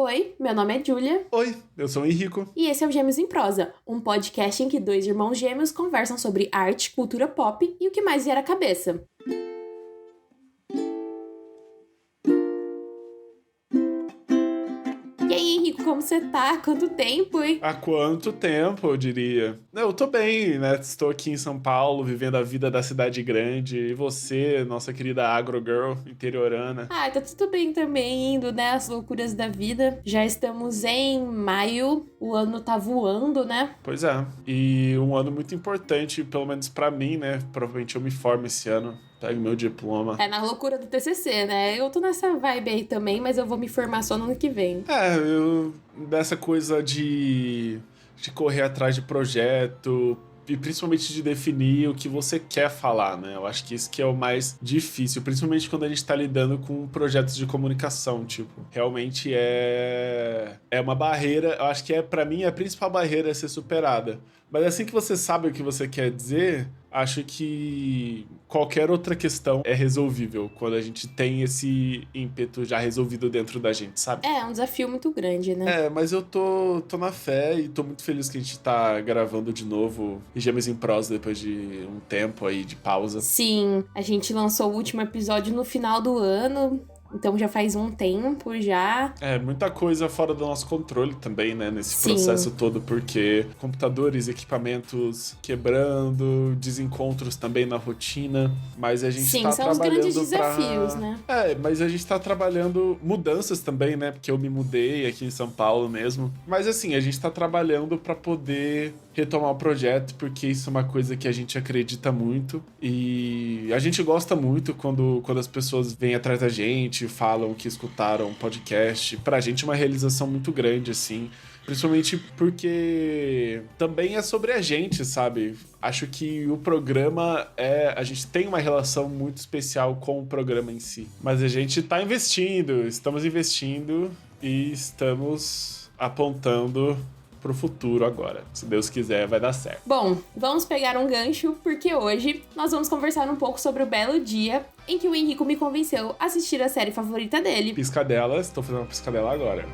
Oi, meu nome é Júlia. Oi, eu sou o Henrico. E esse é o Gêmeos em Prosa, um podcast em que dois irmãos gêmeos conversam sobre arte, cultura pop e o que mais vier à cabeça. E aí, Henrico, como você tá? Quanto tempo, hein? Há quanto tempo, eu diria? Eu tô bem, né? Estou aqui em São Paulo, vivendo a vida da cidade grande. E você, nossa querida agro-girl interiorana? Tá tudo bem também, indo, né? As loucuras da vida. Já estamos em maio, o ano tá voando, né? Pois é. E um ano muito importante, pelo menos pra mim, né? Provavelmente eu me formo esse ano. Pego meu diploma. É na loucura do TCC, né? Eu tô nessa vibe aí também, mas eu vou me formar só no ano que vem. Dessa coisa de correr atrás de projeto e principalmente de definir o que você quer falar, né? Eu acho que isso que é o mais difícil, principalmente quando a gente tá lidando com projetos de comunicação, tipo, realmente é uma barreira, eu acho que pra mim a principal barreira a ser superada. Mas assim que você sabe o que você quer dizer, acho que qualquer outra questão é resolvível quando a gente tem esse ímpeto já resolvido dentro da gente, sabe? É um desafio muito grande, né? Mas eu tô na fé e tô muito feliz que a gente tá gravando de novo Gêmeos em Prosa depois de um tempo aí de pausa. Sim, a gente lançou o último episódio no final do ano, então já faz um tempo já. Muita coisa fora do nosso controle também, né, nesse Sim. processo todo, porque computadores, equipamentos quebrando, desencontros também na rotina, mas a gente Sim, tá são os trabalhando grandes desafios, né? Mas a gente tá trabalhando mudanças também, né, porque eu me mudei aqui em São Paulo mesmo, mas assim, a gente tá trabalhando pra poder retomar o projeto, porque isso é uma coisa que a gente acredita muito e a gente gosta muito quando as pessoas vêm atrás da gente, falam que escutaram um podcast. Pra gente é uma realização muito grande, assim. Principalmente porque também é sobre a gente, sabe? Acho que o programa a gente tem uma relação muito especial com o programa em si. Mas a gente tá estamos investindo e estamos apontando pro futuro agora. Se Deus quiser, vai dar certo. Bom, vamos pegar um gancho, porque hoje nós vamos conversar um pouco sobre o belo dia em que o Henrico me convenceu a assistir a série favorita dele. Piscadela, estou fazendo uma piscadela agora.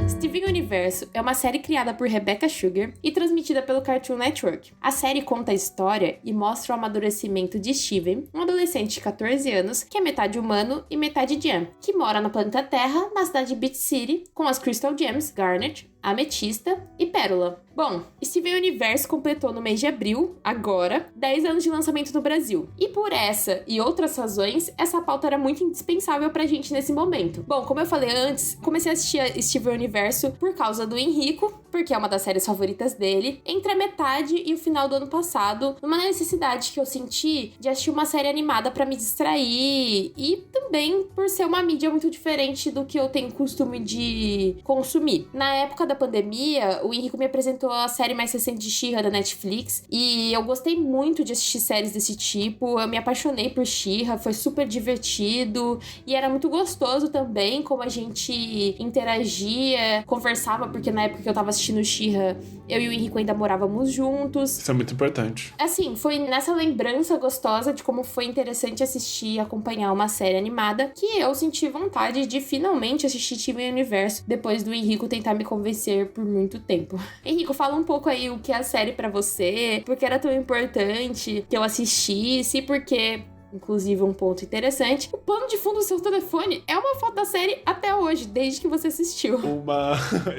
Steven Universo é uma série criada por Rebecca Sugar e transmitida pelo Cartoon Network. A série conta a história e mostra o amadurecimento de Steven, um adolescente de 14 anos que é metade humano e metade gem, que mora no planeta Terra, na cidade de Beach City, com as Crystal Gems, Garnet, Ametista e Pérola. Bom, Steven Universo completou no mês de abril, agora, 10 anos de lançamento no Brasil. E por essa e outras razões, essa pauta era muito indispensável pra gente nesse momento. Bom, como eu falei antes, comecei a assistir a Steven Universo por causa do Henrico, porque é uma das séries favoritas dele, entre a metade e o final do ano passado, numa necessidade que eu senti de assistir uma série animada pra me distrair e também por ser uma mídia muito diferente do que eu tenho costume de consumir. Na época da pandemia, o Henrico me apresentou a série mais recente de She-Ra da Netflix e eu gostei muito de assistir séries desse tipo. Eu me apaixonei por She-Ra, foi super divertido e era muito gostoso também como a gente interagia, conversava, porque na época que eu tava assistindo She-Ra, eu e o Henrico ainda morávamos juntos. Isso é muito importante. Assim, foi nessa lembrança gostosa de como foi interessante assistir e acompanhar uma série animada que eu senti vontade de finalmente assistir Steven Universo depois do Henrico tentar me convencer por muito tempo. Henrico, fala um pouco aí o que é a série pra você, por que era tão importante que eu assistisse, porque... Inclusive, um ponto interessante, o plano de fundo do seu telefone é uma foto da série até hoje, desde que você assistiu.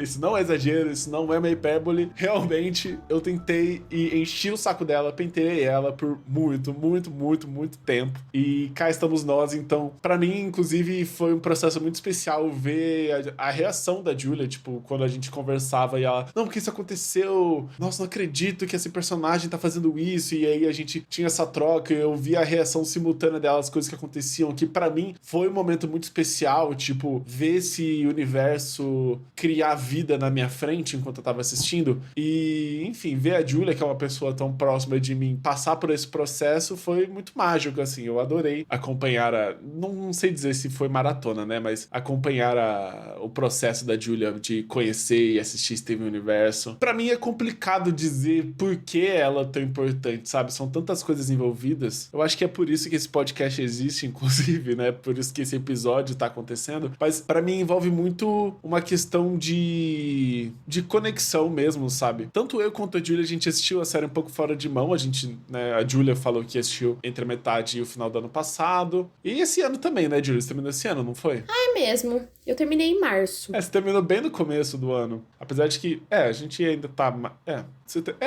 Isso não é exagero, isso não é uma hipérbole. Realmente, eu tentei e enchi o saco dela, penteei ela por muito tempo. E cá estamos nós, então, pra mim, inclusive, foi um processo muito especial ver a reação da Julia, tipo, quando a gente conversava e ela, não, porque isso aconteceu, nossa, não acredito que esse personagem tá fazendo isso, e aí a gente tinha essa troca, eu vi a reação simultânea delas, coisas que aconteciam, que pra mim foi um momento muito especial, tipo, ver esse universo criar vida na minha frente enquanto eu tava assistindo, e, enfim, ver a Julia, que é uma pessoa tão próxima de mim, passar por esse processo foi muito mágico, assim, eu adorei acompanhar não sei dizer se foi maratona, né, mas acompanhar o processo da Julia de conhecer e assistir Steven Universo. Pra mim é complicado dizer por que ela é tão importante, sabe? São tantas coisas envolvidas. Eu acho que é por isso que que esse podcast existe, inclusive, né? Por isso que esse episódio tá acontecendo. Mas pra mim envolve muito uma questão de conexão mesmo, sabe? Tanto eu quanto a Julia, a gente assistiu a série um pouco fora de mão. A gente, né? A Julia falou que assistiu entre a metade e o final do ano passado. E esse ano também, né, Julia? Você terminou esse ano, não foi? É mesmo. Eu terminei em março. Você terminou bem no começo do ano. Apesar de que, a gente ainda tá...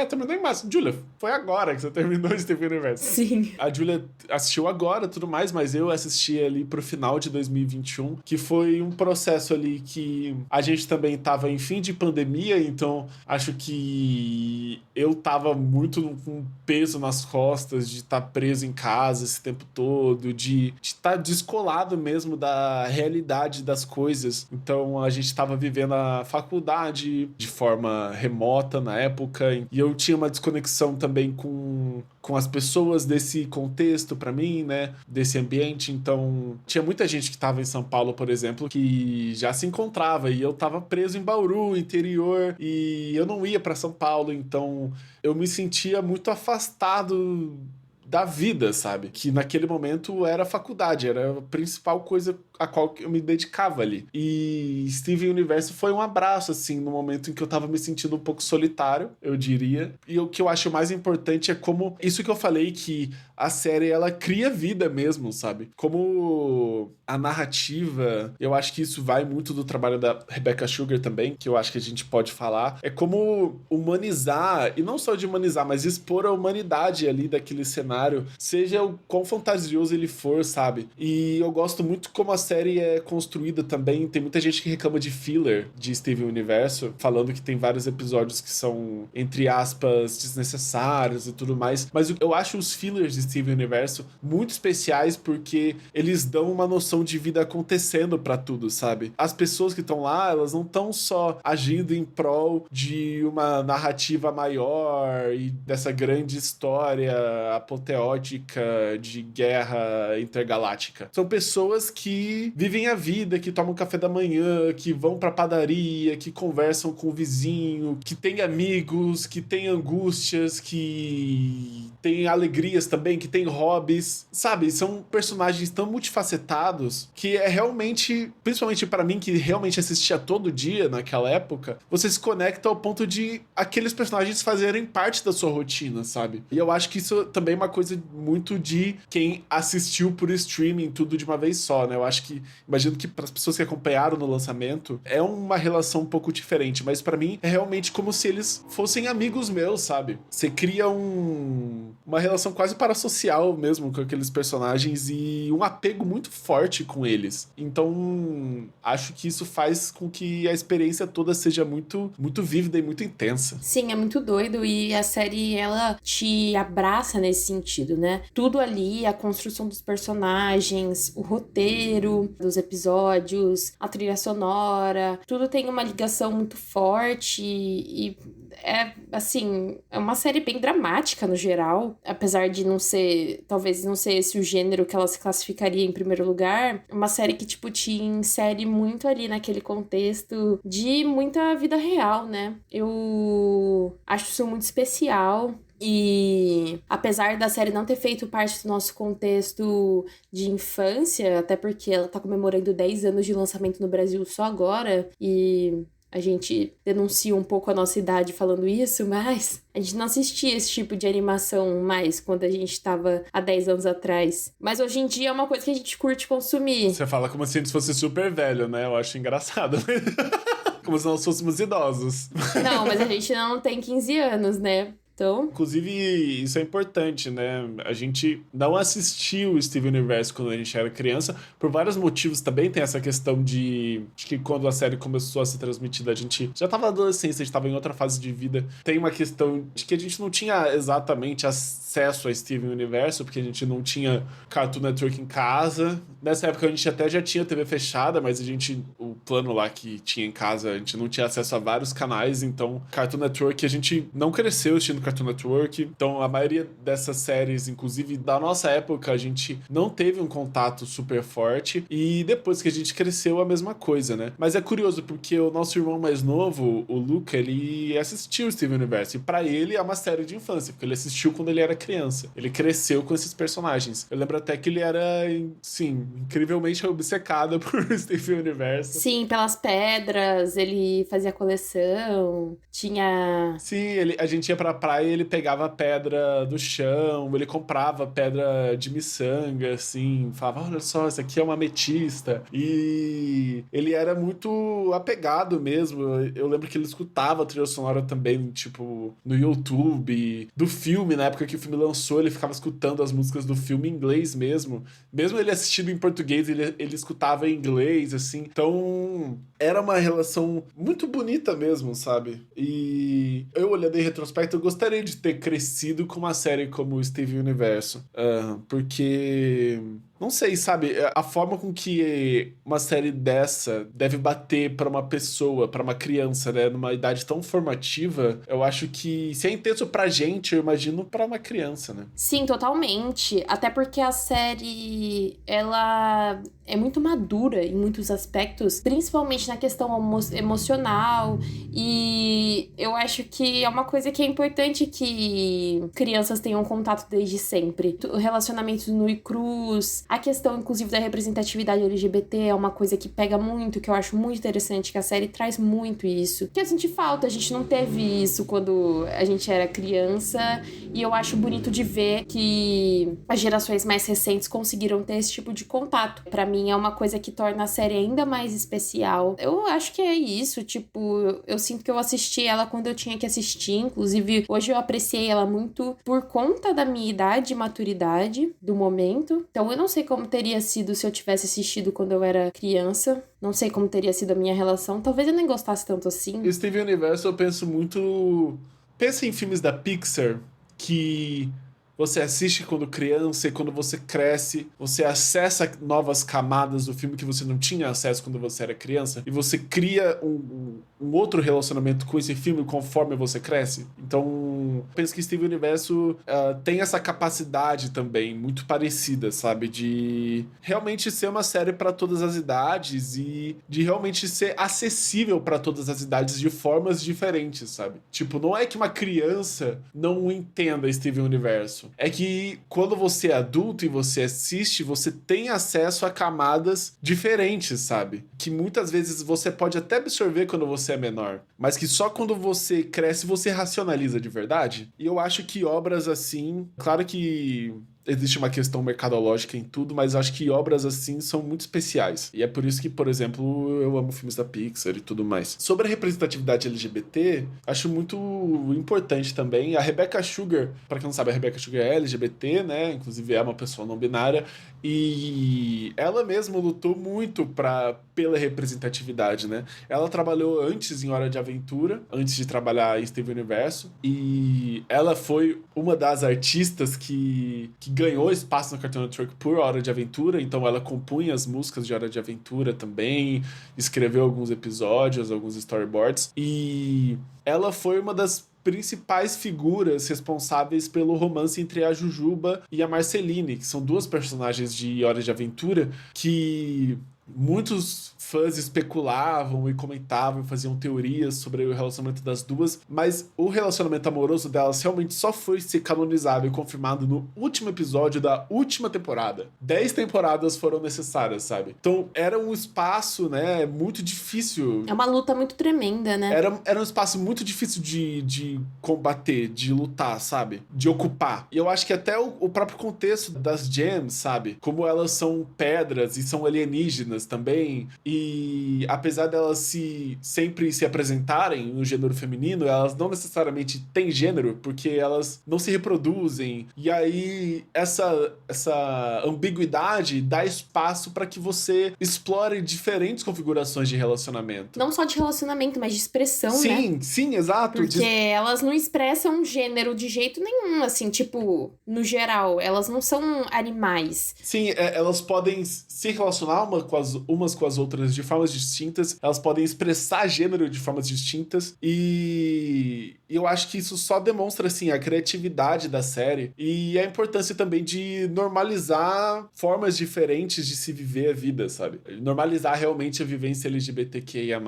terminou em março. Julia, foi agora que você terminou de Steven Universe. Sim. A Julia assistiu agora e tudo mais, mas eu assisti ali pro final de 2021, que foi um processo ali que a gente também tava em fim de pandemia, então acho que eu tava muito com peso nas costas de estar preso em casa esse tempo todo, de estar descolado mesmo da realidade das coisas. Então a gente tava vivendo a faculdade de forma remota na época, e eu tinha uma desconexão também com as pessoas desse contexto pra mim, né, desse ambiente. Então tinha muita gente que tava em São Paulo, por exemplo, que já se encontrava, e eu tava preso em Bauru, interior, e eu não ia pra São Paulo, então eu me sentia muito afastado da vida, sabe? Que naquele momento era a faculdade, era a principal coisa a qual eu me dedicava ali. E Steven Universo foi um abraço, assim, no momento em que eu tava me sentindo um pouco solitário, eu diria. E o que eu acho mais importante é como... Isso que eu falei, que a série, ela cria vida mesmo, sabe? Como a narrativa, eu acho que isso vai muito do trabalho da Rebecca Sugar também, que eu acho que a gente pode falar. É como humanizar, e não só de humanizar, mas expor a humanidade ali daquele cenário, seja o quão fantasioso ele for, sabe? E eu gosto muito como a série é construída também. Tem muita gente que reclama de filler de Steven Universo, falando que tem vários episódios que são, entre aspas, desnecessários e tudo mais. Mas eu acho os fillers de Steven Universo muito especiais, porque eles dão uma noção de vida acontecendo pra tudo, sabe? As pessoas que estão lá, elas não estão só agindo em prol de uma narrativa maior e dessa grande história apoteótica de guerra intergaláctica. São pessoas que vivem a vida, que tomam café da manhã, que vão pra padaria, que conversam com o vizinho, que têm amigos, que têm angústias, que têm alegrias também, que têm hobbies, sabe? São personagens tão multifacetados que é realmente, principalmente pra mim, que realmente assistia todo dia naquela época, você se conecta ao ponto de aqueles personagens fazerem parte da sua rotina, sabe? E eu acho que isso também é uma coisa muito de quem assistiu por streaming tudo de uma vez só, né? Eu acho que, imagino que para as pessoas que acompanharam no lançamento, é uma relação um pouco diferente, mas para mim é realmente como se eles fossem amigos meus, sabe? Você cria uma relação quase parasocial mesmo com aqueles personagens e um apego muito forte com eles. Então, acho que isso faz com que a experiência toda seja muito, muito vívida e muito intensa. Sim, é muito doido, e a série, ela te abraça nesse sentido, né? Tudo ali, a construção dos personagens, o roteiro dos episódios, a trilha sonora, tudo tem uma ligação muito forte e é, assim, é uma série bem dramática no geral, apesar de não ser, talvez não ser esse o gênero que ela se classificaria em primeiro lugar, é uma série que, tipo, te insere muito ali naquele contexto de muita vida real, né? Eu acho isso muito especial. E apesar da série não ter feito parte do nosso contexto de infância, até porque ela tá comemorando 10 anos de lançamento no Brasil só agora, e a gente denuncia um pouco a nossa idade falando isso, mas a gente não assistia esse tipo de animação mais quando a gente tava há 10 anos atrás. Mas hoje em dia é uma coisa que a gente curte consumir. Você fala como se a gente fosse super velho, né? Eu acho engraçado. Como se nós fôssemos idosos. Não, mas a gente não tem 15 anos, né? Então... Inclusive, isso é importante, né? A gente não assistiu Steven Universe quando a gente era criança, por vários motivos também. Tem essa questão de... Acho que quando a série começou a ser transmitida, a gente já tava na adolescência, a gente tava em outra fase de vida. Tem uma questão de que a gente não tinha exatamente acesso a Steven Universe, porque a gente não tinha Cartoon Network em casa. Nessa época a gente até já tinha TV fechada, mas o plano lá que tinha em casa, a gente não tinha acesso a vários canais, então Cartoon Network, a gente não cresceu assistindo Cartoon Network, então a maioria dessas séries, inclusive da nossa época, a gente não teve um contato super forte, e depois que a gente cresceu, a mesma coisa, né? Mas é curioso, porque o nosso irmão mais novo, o Luca, ele assistiu o Steven Universe, e pra ele é uma série de infância, porque ele assistiu quando ele era criança. Ele cresceu com esses personagens. Eu lembro até que ele era, sim, incrivelmente obcecado por Steven Universe. Sim, pelas pedras, ele fazia coleção, tinha... Sim, a gente ia pra praia e ele pegava a pedra do chão, ele comprava pedra de miçanga, assim, falava, olha só, isso aqui é uma ametista. E ele era muito apegado mesmo. Eu lembro que ele escutava a trilha sonora também, tipo, no YouTube, do filme, na época que o filme lançou, ele ficava escutando as músicas do filme em inglês mesmo. Mesmo ele assistindo em português, ele escutava em inglês, assim. Então, era uma relação muito bonita mesmo, sabe? E eu, olhando em retrospecto, eu gostaria de ter crescido com uma série como o Steven Universo. Porque... não sei, sabe? A forma com que uma série dessa deve bater pra uma pessoa, pra uma criança, né? Numa idade tão formativa, eu acho que se é intenso pra gente, eu imagino pra uma criança, né? Sim, totalmente. Até porque a série, ela é muito madura em muitos aspectos, principalmente na questão emocional. E eu acho que é uma coisa que é importante que crianças tenham contato desde sempre. O relacionamento nu e cruz, a questão, inclusive, da representatividade LGBT é uma coisa que pega muito, que eu acho muito interessante, que a série traz muito isso. Que eu senti falta, a gente não teve isso quando a gente era criança, e eu acho bonito de ver que as gerações mais recentes conseguiram ter esse tipo de contato. Pra mim, é uma coisa que torna a série ainda mais especial. Eu acho que é isso, tipo, eu sinto que eu assisti ela quando eu tinha que assistir, inclusive, hoje eu apreciei ela muito por conta da minha idade e maturidade do momento. Então, eu não sei como teria sido se eu tivesse assistido quando eu era criança. Não sei como teria sido a minha relação. Talvez eu nem gostasse tanto assim. Steven Universe, eu penso muito... pensa em filmes da Pixar que você assiste quando criança e quando você cresce, você acessa novas camadas do filme que você não tinha acesso quando você era criança, e você cria um outro relacionamento com esse filme conforme você cresce. Então, penso que Steven Universo tem essa capacidade também, muito parecida, sabe? De realmente ser uma série para todas as idades e de realmente ser acessível para todas as idades de formas diferentes, sabe? Tipo, não é que uma criança não entenda Steven Universo. É que quando você é adulto e você assiste, você tem acesso a camadas diferentes, sabe? Que muitas vezes você pode até absorver quando você é menor, mas que só quando você cresce você racionaliza de verdade. E eu acho que obras assim, claro que existe uma questão mercadológica em tudo, mas acho que obras assim são muito especiais. E é por isso que, por exemplo, eu amo filmes da Pixar e tudo mais. Sobre a representatividade LGBT, acho muito importante também. A Rebecca Sugar, pra quem não sabe, a Rebecca Sugar é LGBT, né? Inclusive é uma pessoa não binária. E ela mesma lutou muito pela representatividade, né? Ela trabalhou antes em Hora de Aventura, antes de trabalhar em Steven Universo. E ela foi uma das artistas que ganhou espaço no Cartoon Network por Hora de Aventura, então ela compunha as músicas de Hora de Aventura também, escreveu alguns episódios, alguns storyboards, e ela foi uma das principais figuras responsáveis pelo romance entre a Jujuba e a Marceline, que são duas personagens de Hora de Aventura que muitos fãs especulavam e comentavam e faziam teorias sobre o relacionamento das duas, mas o relacionamento amoroso delas realmente só foi ser canonizado e confirmado no último episódio da última temporada. 10 temporadas foram necessárias, sabe? Então era um espaço, né, muito difícil. É uma luta muito tremenda, né? Era um espaço muito difícil de combater, de lutar, sabe? De ocupar. E eu acho que até o próprio contexto das gems, sabe? Como elas são pedras e são alienígenas também, e apesar delas sempre se apresentarem no gênero feminino, elas não necessariamente têm gênero, porque elas não se reproduzem. E aí essa ambiguidade dá espaço para que você explore diferentes configurações de relacionamento. Não só de relacionamento, mas de expressão, né? Sim, exato. Porque elas não expressam gênero de jeito nenhum, assim, tipo, no geral, elas não são animais. Sim, elas podem se relacionar uma com as umas com as outras de formas distintas, elas podem expressar gênero de formas distintas, e eu acho que isso só demonstra, assim, a criatividade da série e a importância também de normalizar formas diferentes de se viver a vida, sabe? Normalizar realmente a vivência LGBTQIA+.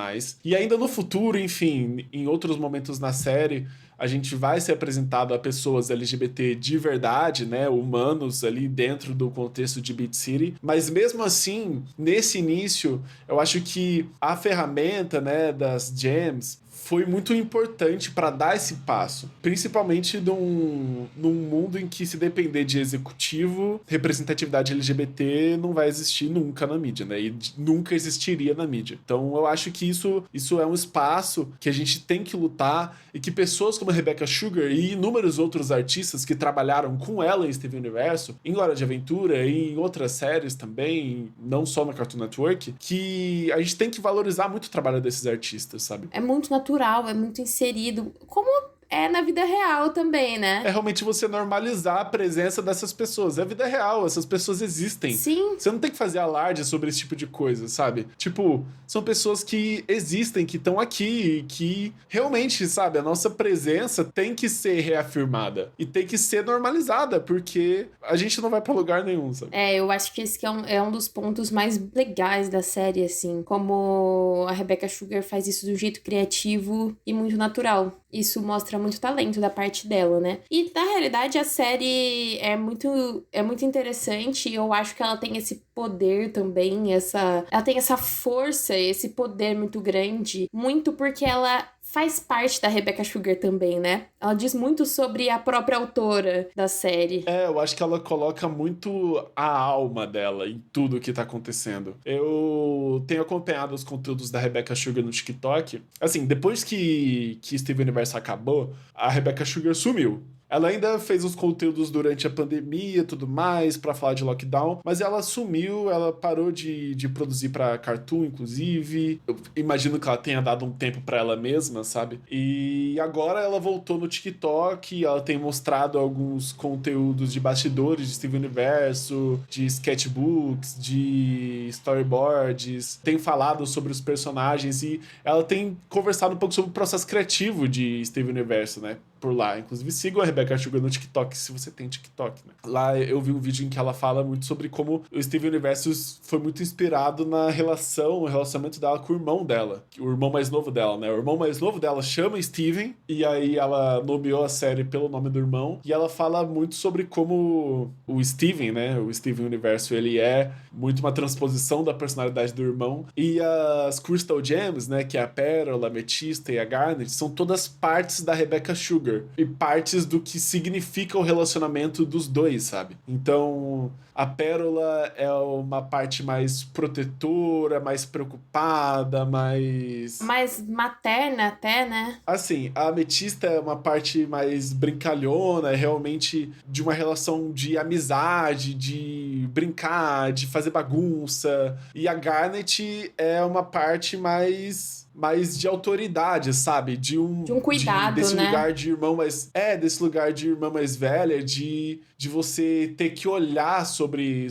E ainda no futuro, enfim, em outros momentos na série, a gente vai ser apresentado a pessoas LGBT de verdade, né, humanos ali dentro do contexto de Beat City, mas mesmo assim, nesse início, eu acho que a ferramenta, né, das jams foi muito importante para dar esse passo, principalmente num mundo em que, se depender de executivo, representatividade LGBT não vai existir nunca na mídia, né? E nunca existiria na mídia. Então eu acho que isso é um espaço que a gente tem que lutar, e que pessoas como a Rebecca Sugar e inúmeros outros artistas que trabalharam com ela em Steven Universo, em Hora de Aventura e em outras séries também, não só na Cartoon Network, que a gente tem que valorizar muito o trabalho desses artistas, sabe? É muito natural, é muito inserido, como é na vida real também, né? É realmente você normalizar a presença dessas pessoas. É a vida real, essas pessoas existem. Sim. Você não tem que fazer alarde sobre esse tipo de coisa, sabe? Tipo, são pessoas que existem, que estão aqui, que realmente, sabe, a nossa presença tem que ser reafirmada e tem que ser normalizada, porque a gente não vai pra lugar nenhum, sabe? Eu acho que esse que é um dos pontos mais legais da série, assim, como a Rebecca Sugar faz isso de um jeito criativo e muito natural. Isso mostra muito talento da parte dela, né? E, na realidade, a série é muito interessante. Eu acho que ela tem esse poder também, ela tem essa força, esse poder muito grande, muito porque ela faz parte da Rebecca Sugar também, né? Ela diz muito sobre a própria autora da série. Eu acho que ela coloca muito a alma dela em tudo que tá acontecendo. Eu tenho acompanhado os conteúdos da Rebecca Sugar no TikTok. Assim, depois que Steven Universe acabou, a Rebecca Sugar sumiu. Ela ainda fez os conteúdos durante a pandemia e tudo mais, pra falar de lockdown, mas ela sumiu, ela parou de produzir pra Cartoon, inclusive. Eu imagino que ela tenha dado um tempo pra ela mesma, sabe? E agora ela voltou no TikTok, ela tem mostrado alguns conteúdos de bastidores de Steven Universo, de sketchbooks, de storyboards, tem falado sobre os personagens e ela tem conversado um pouco sobre o processo criativo de Steven Universo, né? Por lá. Inclusive, sigam a Rebecca Sugar no TikTok, se você tem TikTok, né? Lá eu vi um vídeo em que ela fala muito sobre como o Steven Universo foi muito inspirado no relacionamento dela com o irmão dela. O irmão mais novo dela, né? O irmão mais novo dela chama Steven, e aí ela nomeou a série pelo nome do irmão, e ela fala muito sobre como o Steven, né? O Steven Universo, ele é muito uma transposição da personalidade do irmão, e as Crystal Gems, né? Que é a Pérola, a Ametista e a Garnet, são todas partes da Rebecca Sugar e partes do que significa o relacionamento dos dois, sabe? Então, a Pérola é uma parte mais protetora, mais preocupada, mais materna até, né? Assim, a Ametista é uma parte mais brincalhona, é realmente de uma relação de amizade, de brincar, de fazer bagunça. E a Garnet é uma parte mais de autoridade, sabe? De um cuidado, desse né? lugar de irmão mais... desse lugar de irmã mais velha, de você ter que olhar sobre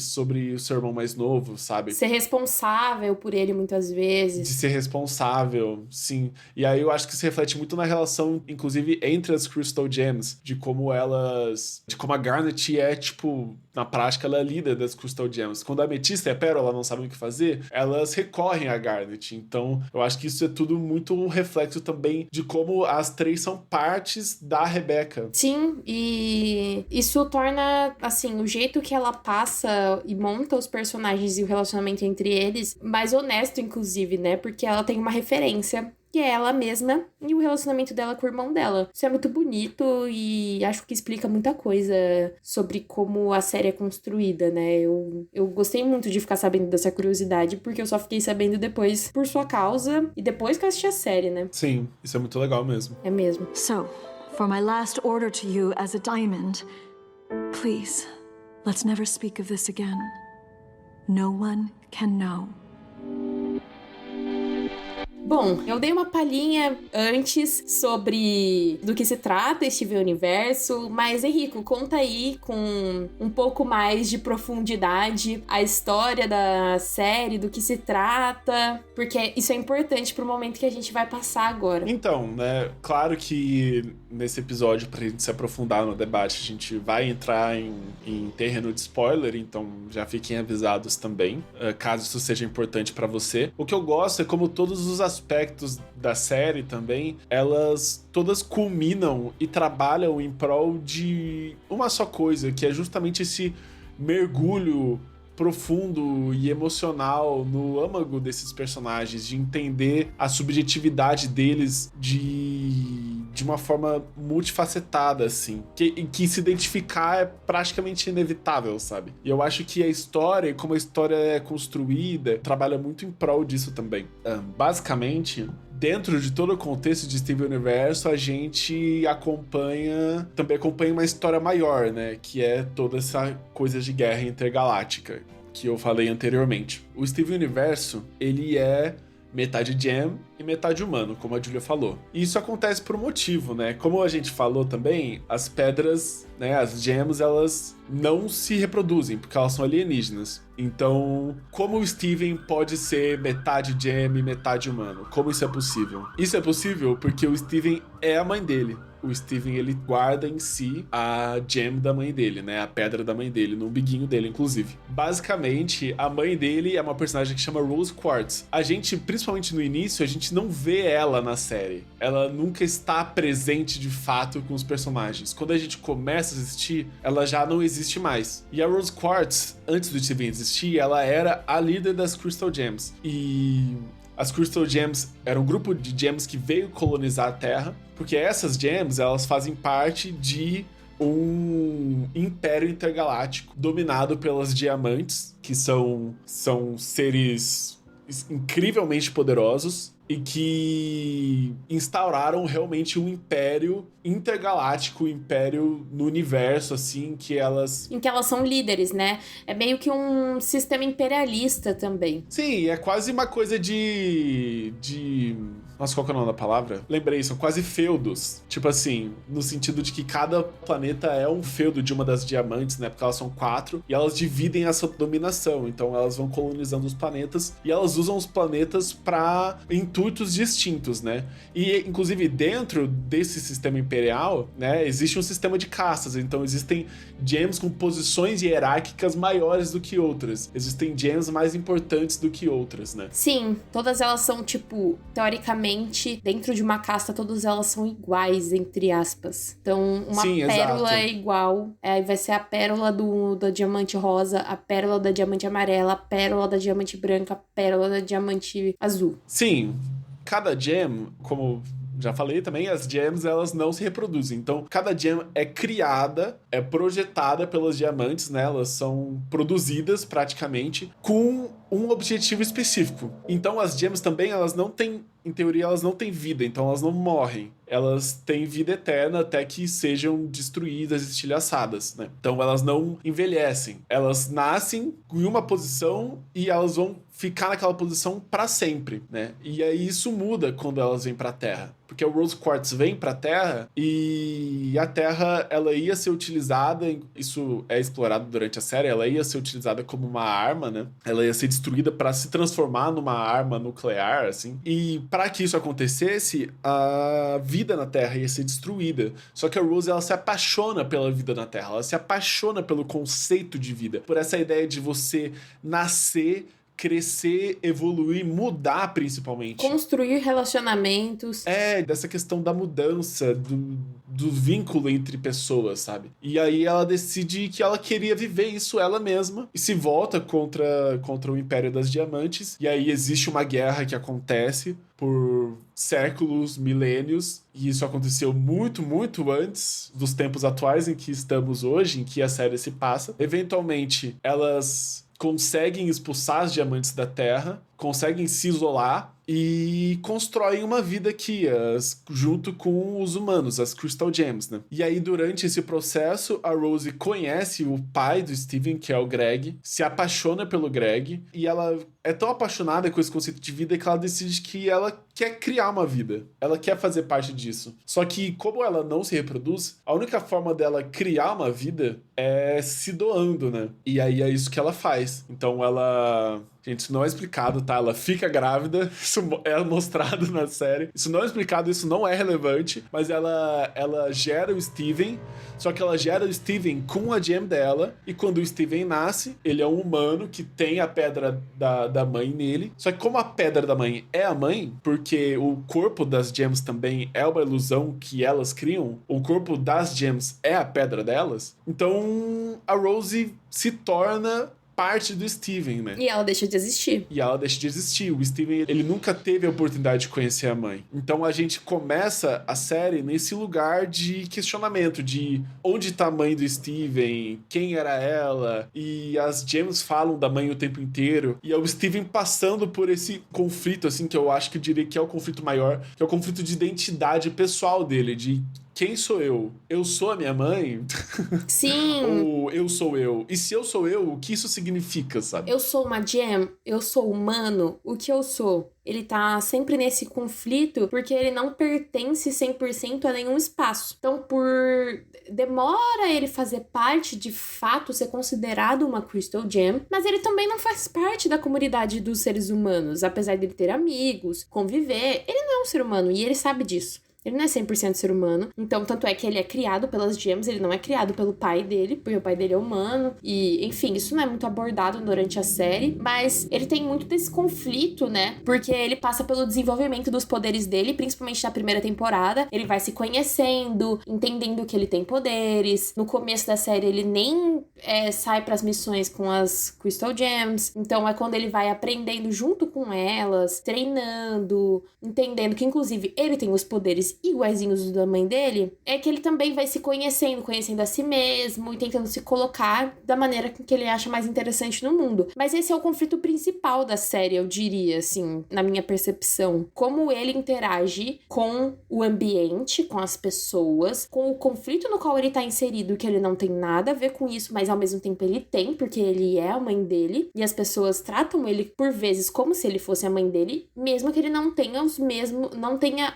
o seu irmão mais novo, sabe? Ser responsável por ele muitas vezes. De ser responsável, sim. E aí eu acho que se reflete muito na relação, inclusive, entre as Crystal Gems, de como a Garnet é, tipo, na prática, ela é líder das Crystal Gems. Quando a Ametista e a Pérola não sabem o que fazer, elas recorrem a Garnet. Então, eu acho que isso é tudo muito um reflexo também de como as três são partes da Rebecca. Sim, e isso torna, assim, o jeito que ela passa e monta os personagens e o relacionamento entre eles mais honesto, inclusive, né? Porque ela tem uma referência, que é ela mesma e o relacionamento dela com o irmão dela. Isso é muito bonito e acho que explica muita coisa sobre como a série é construída, né? Eu gostei muito de ficar sabendo dessa curiosidade, porque eu só fiquei sabendo depois por sua causa e depois que eu assisti a série, né? Sim, isso é muito legal mesmo. É mesmo. So, for my last order to you as a diamond, please, let's never speak of this again. No one can know. Bom, eu dei uma palhinha antes sobre do que se trata Steven Universo, mas Henrico, conta aí com um pouco mais de profundidade a história da série, do que se trata, porque isso é importante pro momento que a gente vai passar agora. Então, né, claro que nesse episódio, pra gente se aprofundar no debate, a gente vai entrar em terreno de spoiler, então já fiquem avisados também, caso isso seja importante pra você. O que eu gosto é como todos os aspectos da série também, elas todas culminam e trabalham em prol de uma só coisa, que é justamente esse mergulho profundo e emocional no âmago desses personagens, de entender a subjetividade deles de uma forma multifacetada, assim. Que se identificar é praticamente inevitável, sabe? E eu acho que a história, como a história é construída, trabalha muito em prol disso também. Basicamente, dentro de todo o contexto de Steven Universo, a gente também acompanha uma história maior, né? Que é toda essa coisa de guerra intergaláctica que eu falei anteriormente. O Steven Universo, ele é metade gem e metade humano, como a Julia falou. E isso acontece por um motivo, né? Como a gente falou também, as pedras, né, as gems, elas não se reproduzem, porque elas são alienígenas. Então, como o Steven pode ser metade gem e metade humano? Como isso é possível? Isso é possível porque o Steven é a mãe dele. O Steven, ele guarda em si a gem da mãe dele, né? A pedra da mãe dele, no umbiguinho dele, inclusive. Basicamente, a mãe dele é uma personagem que chama Rose Quartz. A gente, principalmente no início, a gente não vê ela na série. Ela nunca está presente de fato com os personagens. Quando a gente começa a assistir, ela já não existe mais. E a Rose Quartz, antes do Steven existir, ela era a líder das Crystal Gems. E as Crystal Gems eram um grupo de gems que veio colonizar a Terra, porque essas gems, elas fazem parte de um império intergaláctico dominado pelas diamantes, que são seres incrivelmente poderosos e que instauraram realmente um império intergaláctico, um império no universo, assim, em que elas são líderes, né? É meio que um sistema imperialista também. Sim, é quase uma coisa de... Nossa, qual que é o nome da palavra? Lembrei, são quase feudos. Tipo assim, no sentido de que cada planeta é um feudo de uma das diamantes, né? Porque elas são 4 e elas dividem essa dominação. Então elas vão colonizando os planetas e elas usam os planetas para intuitos distintos, né? E, inclusive, dentro desse sistema imperial, né? Existe um sistema de castas. Então existem gems com posições hierárquicas maiores do que outras. Existem gems mais importantes do que outras, né? Sim, todas elas são, tipo, teoricamente, dentro de uma casta, todas elas são iguais, entre aspas. Então, uma pérola é igual, aí vai ser a pérola da diamante rosa, a pérola da diamante amarela, a pérola da diamante branca, a pérola da diamante azul. Sim, cada gem, como já falei também, as gems, elas não se reproduzem. Então, cada gem é criada, é projetada pelas diamantes, né? Elas são produzidas, praticamente, com um objetivo específico. Então, as gems também, elas não têm, em teoria, elas não têm vida. Então, elas não morrem. Elas têm vida eterna até que sejam destruídas, estilhaçadas, né? Então, elas não envelhecem. Elas nascem em uma posição e elas vão ficar naquela posição para sempre, né? E aí isso muda quando elas vêm para a Terra, porque o Rose Quartz vem para a Terra e a Terra, ela ia ser utilizada, isso é explorado durante a série, ela ia ser utilizada como uma arma, né? Ela ia ser destruída para se transformar numa arma nuclear, assim. E para que isso acontecesse, a vida na Terra ia ser destruída. Só que a Rose, ela se apaixona pela vida na Terra, ela se apaixona pelo conceito de vida, por essa ideia de você nascer, crescer, evoluir, mudar principalmente. Construir relacionamentos. Dessa questão da mudança, do vínculo entre pessoas, sabe? E aí ela decide que ela queria viver isso ela mesma e se volta contra o Império das Diamantes. E aí existe uma guerra que acontece por séculos, milênios, e isso aconteceu muito, muito antes dos tempos atuais em que estamos hoje, em que a série se passa. Eventualmente, elas conseguem expulsar as diamantes da Terra conseguem se isolar e constroem uma vida aqui, junto com os humanos, as Crystal Gems, né? E aí, durante esse processo, a Rose conhece o pai do Steven, que é o Greg, se apaixona pelo Greg, e ela é tão apaixonada com esse conceito de vida que ela decide que ela quer criar uma vida. Ela quer fazer parte disso. Só que, como ela não se reproduz, a única forma dela criar uma vida é se doando, né? E aí é isso que ela faz. Então ela... Gente, isso não é explicado, tá? Ela fica grávida, isso é mostrado na série. Isso não é explicado, isso não é relevante, mas ela gera o Steven, só que ela gera o Steven com a gem dela, e quando o Steven nasce, ele é um humano que tem a pedra da mãe nele. Só que como a pedra da mãe é a mãe, porque o corpo das gems também é uma ilusão que elas criam, o corpo das gems é a pedra delas, então a Rose se torna parte do Steven, né? E ela deixa de existir. O Steven, ele nunca teve a oportunidade de conhecer a mãe. Então a gente começa a série nesse lugar de questionamento, de onde tá a mãe do Steven, quem era ela, e as gems falam da mãe o tempo inteiro, e é o Steven passando por esse conflito, assim, que eu acho que eu diria que é o conflito maior, que é o conflito de identidade pessoal dele, de quem sou eu? Eu sou a minha mãe? Sim. Ou eu sou eu? E se eu sou eu, o que isso significa, sabe? Eu sou uma gem? Eu sou humano? O que eu sou? Ele tá sempre nesse conflito porque ele não pertence 100% a nenhum espaço. Então, demora ele fazer parte, de fato, ser considerado uma Crystal Gem, mas ele também não faz parte da comunidade dos seres humanos, apesar dele ter amigos, conviver. Ele não é um ser humano e ele sabe disso. Ele não é 100% ser humano. Então, tanto é que ele é criado pelas gems, ele não é criado pelo pai dele, porque o pai dele é humano. E, enfim, isso não é muito abordado durante a série. Mas ele tem muito desse conflito, né? Porque ele passa pelo desenvolvimento dos poderes dele, principalmente na primeira temporada. Ele vai se conhecendo, entendendo que ele tem poderes. No começo da série, ele nem sai pras missões com as Crystal Gems. Então, é quando ele vai aprendendo junto com elas, treinando, entendendo que, inclusive, ele tem os poderes iguaizinhos da mãe dele, é que ele também vai se conhecendo a si mesmo e tentando se colocar da maneira que ele acha mais interessante no mundo. Mas esse é o conflito principal da série, eu diria, assim, na minha percepção. Como ele interage com o ambiente, com as pessoas, com o conflito no qual ele tá inserido, que ele não tem nada a ver com isso, mas ao mesmo tempo ele tem, porque ele é a mãe dele, e as pessoas tratam ele, por vezes, como se ele fosse a mãe dele, mesmo que ele não tenha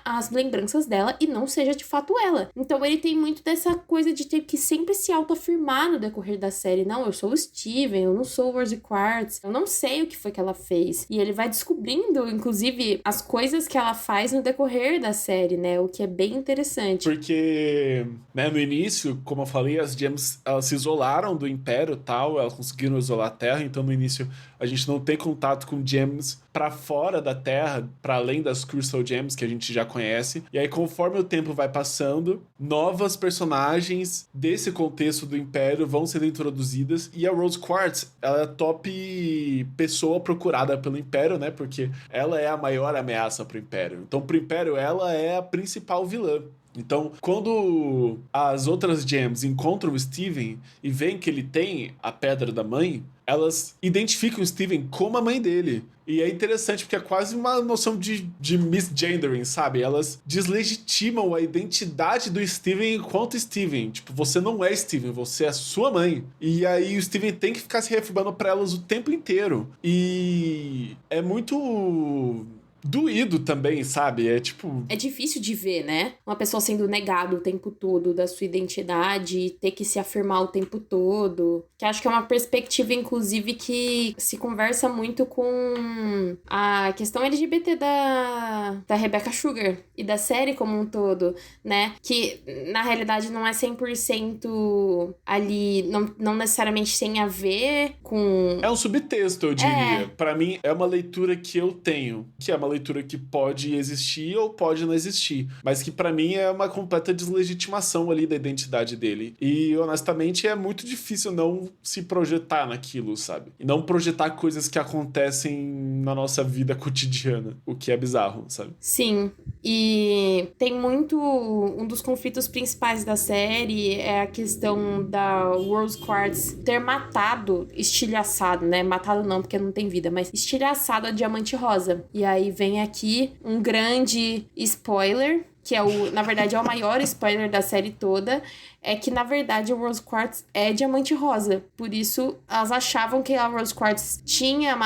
as lembranças dela e não seja de fato ela. Então ele tem muito dessa coisa de ter que sempre se autoafirmar no decorrer da série. Não, eu sou o Steven, eu não sou o Rose Quartz, eu não sei o que foi que ela fez. E ele vai descobrindo, inclusive, as coisas que ela faz no decorrer da série, né? O que é bem interessante. Porque, né, no início, como eu falei, as gems, elas se isolaram do Império e tal, elas conseguiram isolar a Terra, então no início a gente não tem contato com gems pra fora da Terra, pra além das Crystal Gems que a gente já conhece. E aí, conforme o tempo vai passando, novas personagens desse contexto do Império vão sendo introduzidas. E a Rose Quartz, ela é a top pessoa procurada pelo Império, né? Porque ela é a maior ameaça pro Império. Então, pro Império, ela é a principal vilã. Então, quando as outras gems encontram o Steven e veem que ele tem a pedra da mãe, elas identificam o Steven como a mãe dele. E é interessante porque é quase uma noção de misgendering, sabe? Elas deslegitimam a identidade do Steven enquanto Steven. Tipo, você não é Steven, você é sua mãe. E aí o Steven tem que ficar se reafirmando pra elas o tempo inteiro. E é muito doído também, sabe? É tipo... É difícil de ver, né? Uma pessoa sendo negada o tempo todo da sua identidade, ter que se afirmar o tempo todo. Que acho que é uma perspectiva, inclusive, que se conversa muito com a questão LGBT da Rebecca Sugar e da série como um todo, né? Que, na realidade, não é 100% ali, não necessariamente tem a ver com... É um subtexto, eu diria. Pra mim, é uma leitura que eu tenho, que é uma leitura que pode existir ou pode não existir, mas que pra mim é uma completa deslegitimação ali da identidade dele. E, honestamente, é muito difícil não se projetar naquilo, sabe? E não projetar coisas que acontecem na nossa vida cotidiana, o que é bizarro, sabe? Sim. E tem muito... Um dos conflitos principais da série é a questão da Rose Quartz ter matado, estilhaçado, né? Matado não, porque não tem vida, mas estilhaçado a Diamante Rosa. E aí vem aqui um grande spoiler, que na verdade é o maior spoiler da série toda, é que, na verdade, o Rose Quartz é Diamante Rosa. Por isso, elas achavam que a Rose Quartz tinha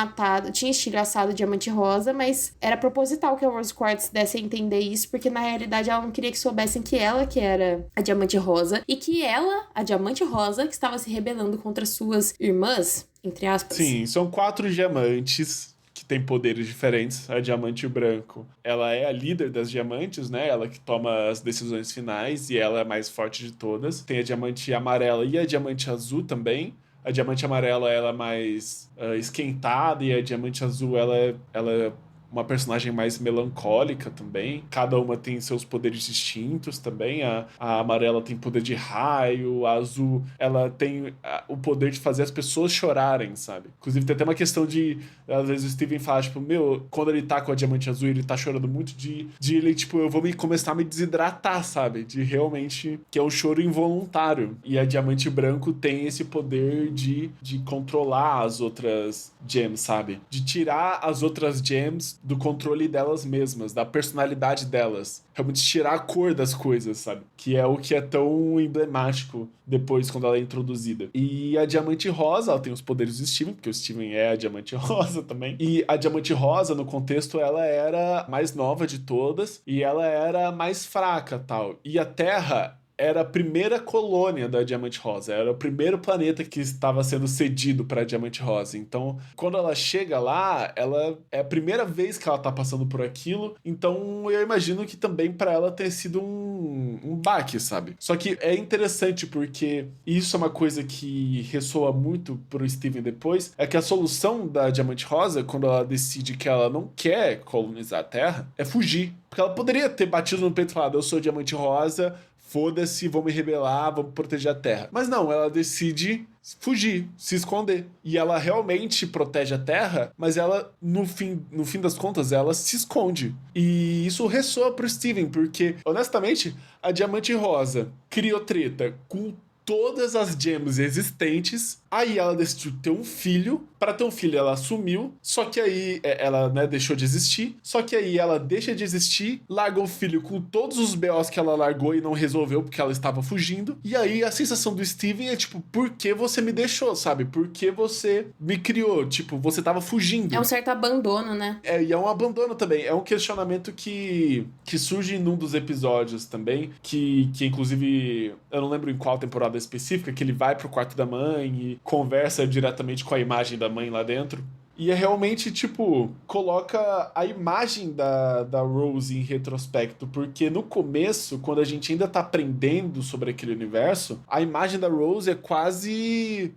estilhaçado Diamante Rosa, mas era proposital que a Rose Quartz desse a entender isso, porque, na realidade, ela não queria que soubessem que ela que era a Diamante Rosa, e que ela, a Diamante Rosa, que estava se rebelando contra suas irmãs, entre aspas. Sim, são 4 diamantes que tem poderes diferentes. A Diamante Branco, ela é a líder das diamantes, né? Ela que toma as decisões finais e ela é a mais forte de todas. Tem a Diamante Amarela e a Diamante Azul também. A Diamante Amarela, ela é mais esquentada, e a Diamante Azul, ela é uma personagem mais melancólica também. Cada uma tem seus poderes distintos também. A amarela tem poder de raio, a azul, ela tem o poder de fazer as pessoas chorarem, sabe? Inclusive tem até uma questão de, às vezes o Steven fala, tipo, quando ele tá com a Diamante Azul, ele tá chorando muito de ele, tipo, eu vou começar a me desidratar, sabe? De realmente, que é um choro involuntário. E a Diamante Branco tem esse poder de controlar as outras gems, sabe? De tirar as outras gems do controle delas mesmas, da personalidade delas. Realmente tirar a cor das coisas, sabe? Que é o que é tão emblemático depois, quando ela é introduzida. E a Diamante Rosa, ela tem os poderes do Steven, porque o Steven é a Diamante Rosa também. E a Diamante Rosa, no contexto, ela era a mais nova de todas, e ela era mais fraca, tal. E a Terra era a primeira colônia da Diamante Rosa, era o primeiro planeta que estava sendo cedido para a Diamante Rosa. Então, quando ela chega lá, ela é a primeira vez que ela tá passando por aquilo, então eu imagino que também para ela ter sido um baque, sabe? Só que é interessante porque isso é uma coisa que ressoa muito pro Steven depois, é que a solução da Diamante Rosa, quando ela decide que ela não quer colonizar a Terra, é fugir. Porque ela poderia ter batido no peito e falado, eu sou Diamante Rosa, foda-se, vou me rebelar, vou proteger a Terra. Mas não, ela decide fugir, se esconder. E ela realmente protege a Terra, mas ela, no fim das contas, ela se esconde. E isso ressoa pro Steven, porque, honestamente, a Diamante Rosa criou treta com todas as gems existentes, aí ela decidiu ter um filho. Para ter um filho, ela assumiu, só que aí ela, né, deixou de existir, só que aí ela deixa de existir, larga o filho com todos os BOs que ela largou e não resolveu porque ela estava fugindo, e aí a sensação do Steven é tipo, por que você me deixou, sabe? Por que você me criou? Tipo, você tava fugindo. É um certo abandono, né? E é um abandono também, é um questionamento que surge num dos episódios também, que inclusive, eu não lembro em qual temporada específica, que ele vai pro quarto da mãe e conversa diretamente com a imagem da mãe lá dentro. E é realmente, tipo, coloca a imagem da Rose em retrospecto, porque no começo, quando a gente ainda tá aprendendo sobre aquele universo, a imagem da Rose é quase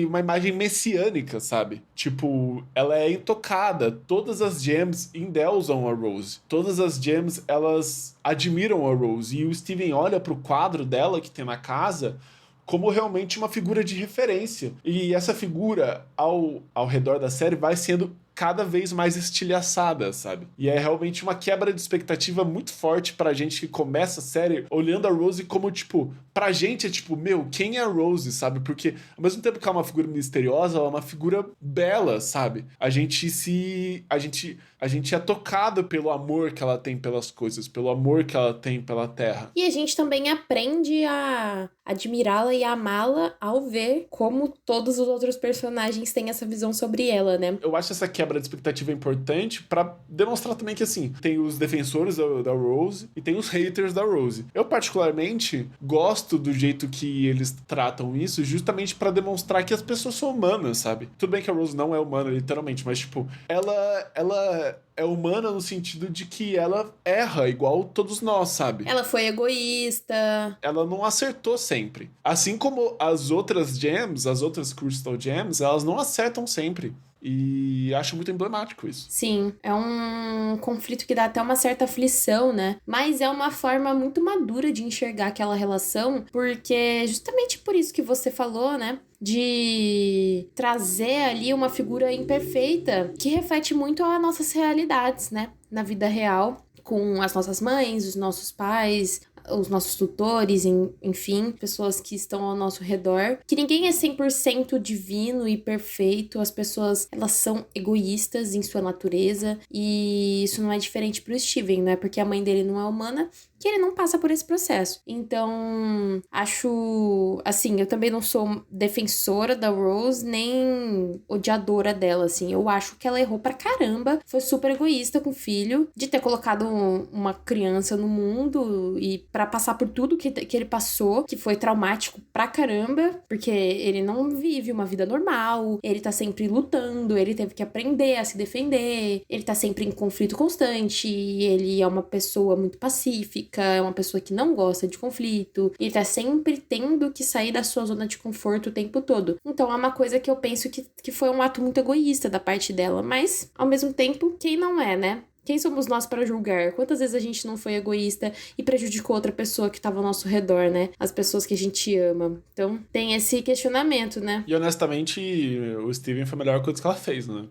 uma imagem messiânica, sabe? Tipo, ela é intocada. Todas as gems endeusam a Rose. Todas as gems, elas admiram a Rose. E o Steven olha pro quadro dela que tem na casa como realmente uma figura de referência. E essa figura, ao redor da série, vai sendo cada vez mais estilhaçada, sabe? E é realmente uma quebra de expectativa muito forte pra gente que começa a série olhando a Rose como, tipo, pra gente é tipo, quem é a Rose, sabe? Porque ao mesmo tempo que ela é uma figura misteriosa, ela é uma figura bela, sabe? A gente é tocado pelo amor que ela tem pelas coisas, pelo amor que ela tem pela Terra. E a gente também aprende a admirá-la e amá-la ao ver como todos os outros personagens têm essa visão sobre ela, né? Eu acho essa quebra de expectativa importante pra demonstrar também que, assim, tem os defensores da Rose e tem os haters da Rose. Eu, particularmente, gosto do jeito que eles tratam isso, justamente pra demonstrar que as pessoas são humanas, sabe? Tudo bem que a Rose não é humana, literalmente, mas, tipo, ela é humana no sentido de que ela erra igual todos nós, sabe? Ela foi egoísta. Ela não acertou sempre. Assim como as outras gems, as outras Crystal Gems, elas não acertam sempre. E acho muito emblemático isso. Sim, é um conflito que dá até uma certa aflição, né? Mas é uma forma muito madura de enxergar aquela relação, porque justamente por isso que você falou, né? De trazer ali uma figura imperfeita que reflete muito as nossas realidades, né? Na vida real. com as nossas mães, os nossos pais, os nossos tutores, enfim, pessoas que estão ao nosso redor. Que ninguém é 100% divino e perfeito, as pessoas, elas são egoístas em sua natureza, e isso não é diferente pro Steven, né? Porque a mãe dele não é humana, que ele não passa por esse processo. Então, acho, assim, eu também não sou defensora da Rose, nem odiadora dela, assim. Eu acho que ela errou pra caramba, foi super egoísta com o filho, de ter colocado uma criança no mundo e pra passar por tudo que ele passou, que foi traumático pra caramba, porque ele não vive uma vida normal, ele tá sempre lutando, ele teve que aprender a se defender, ele tá sempre em conflito constante, ele é uma pessoa muito pacífica, é uma pessoa que não gosta de conflito, e tá sempre tendo que sair da sua zona de conforto o tempo todo. Então é uma coisa que eu penso que foi um ato muito egoísta da parte dela, mas, ao mesmo tempo, quem não é, né? Quem somos nós para julgar? Quantas vezes a gente não foi egoísta e prejudicou outra pessoa que estava ao nosso redor, né? As pessoas que a gente ama. Então, tem esse questionamento, né? E, honestamente, o Steven foi a melhor coisa que ela fez, né?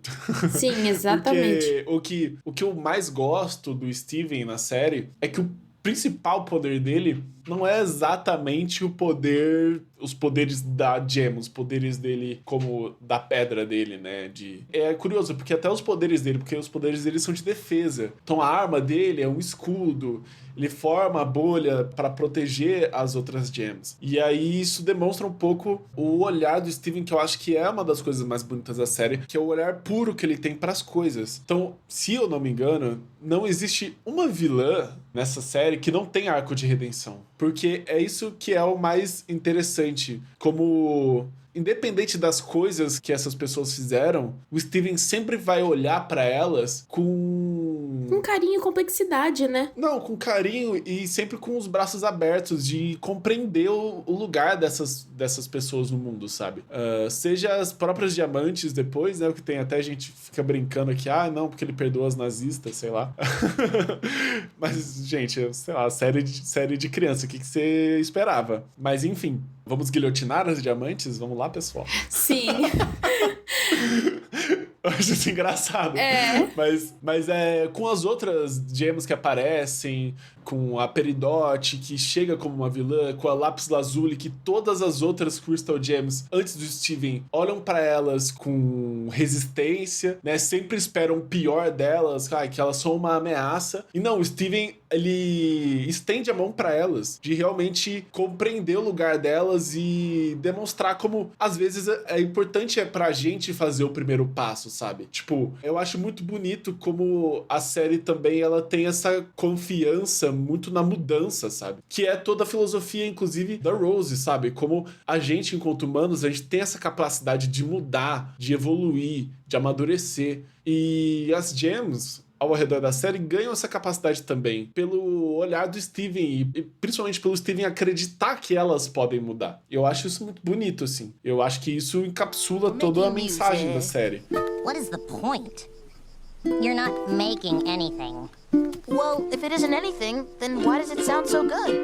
Sim, exatamente. Porque o que eu mais gosto do Steven na série é que o principal poder dele não é exatamente os poderes da Gem, os poderes dele como da pedra dele, né? É curioso, porque até os poderes dele são de defesa. Então a arma dele é um escudo, ele forma a bolha para proteger as outras Gems. E aí isso demonstra um pouco o olhar do Steven, que eu acho que é uma das coisas mais bonitas da série, que é o olhar puro que ele tem para as coisas. Então, se eu não me engano, não existe uma vilã nessa série que não tem arco de redenção. Porque é isso que é o mais interessante. Como, independente das coisas que essas pessoas fizeram, o Steven sempre vai olhar pra elas com carinho e complexidade, né? Não, com carinho e sempre com os braços abertos de compreender o lugar dessas pessoas no mundo, sabe? Seja as próprias diamantes depois, né? O que tem até gente fica brincando aqui, não, porque ele perdoa as nazistas, sei lá. Mas, gente, sei lá, série de criança, o que você esperava? Mas, enfim, vamos guilhotinar as diamantes? Vamos lá, pessoal? Sim. Eu acho isso engraçado. Mas com as outras gemas que aparecem, com a Peridot, que chega como uma vilã, com a Lápis Lazuli, que todas as outras Crystal Gems, antes do Steven, olham pra elas com resistência, né? Sempre esperam o pior delas, que elas são uma ameaça. E não, o Steven, ele estende a mão pra elas, de realmente compreender o lugar delas e demonstrar como, às vezes, é importante pra gente fazer o primeiro passo, sabe? Tipo, eu acho muito bonito como a série também, ela tem essa confiança muito na mudança, sabe? Que é toda a filosofia, inclusive, da Rose, sabe? Como a gente, enquanto humanos, a gente tem essa capacidade de mudar, de evoluir, de amadurecer. E as Gems, ao redor da série, ganham essa capacidade também, pelo olhar do Steven e principalmente pelo Steven acreditar que elas podem mudar. Eu acho isso muito bonito, assim. Eu acho que isso encapsula toda a mensagem da série. What is the point? You're not making anything. Well, if it isn't anything, then why does it sound so good?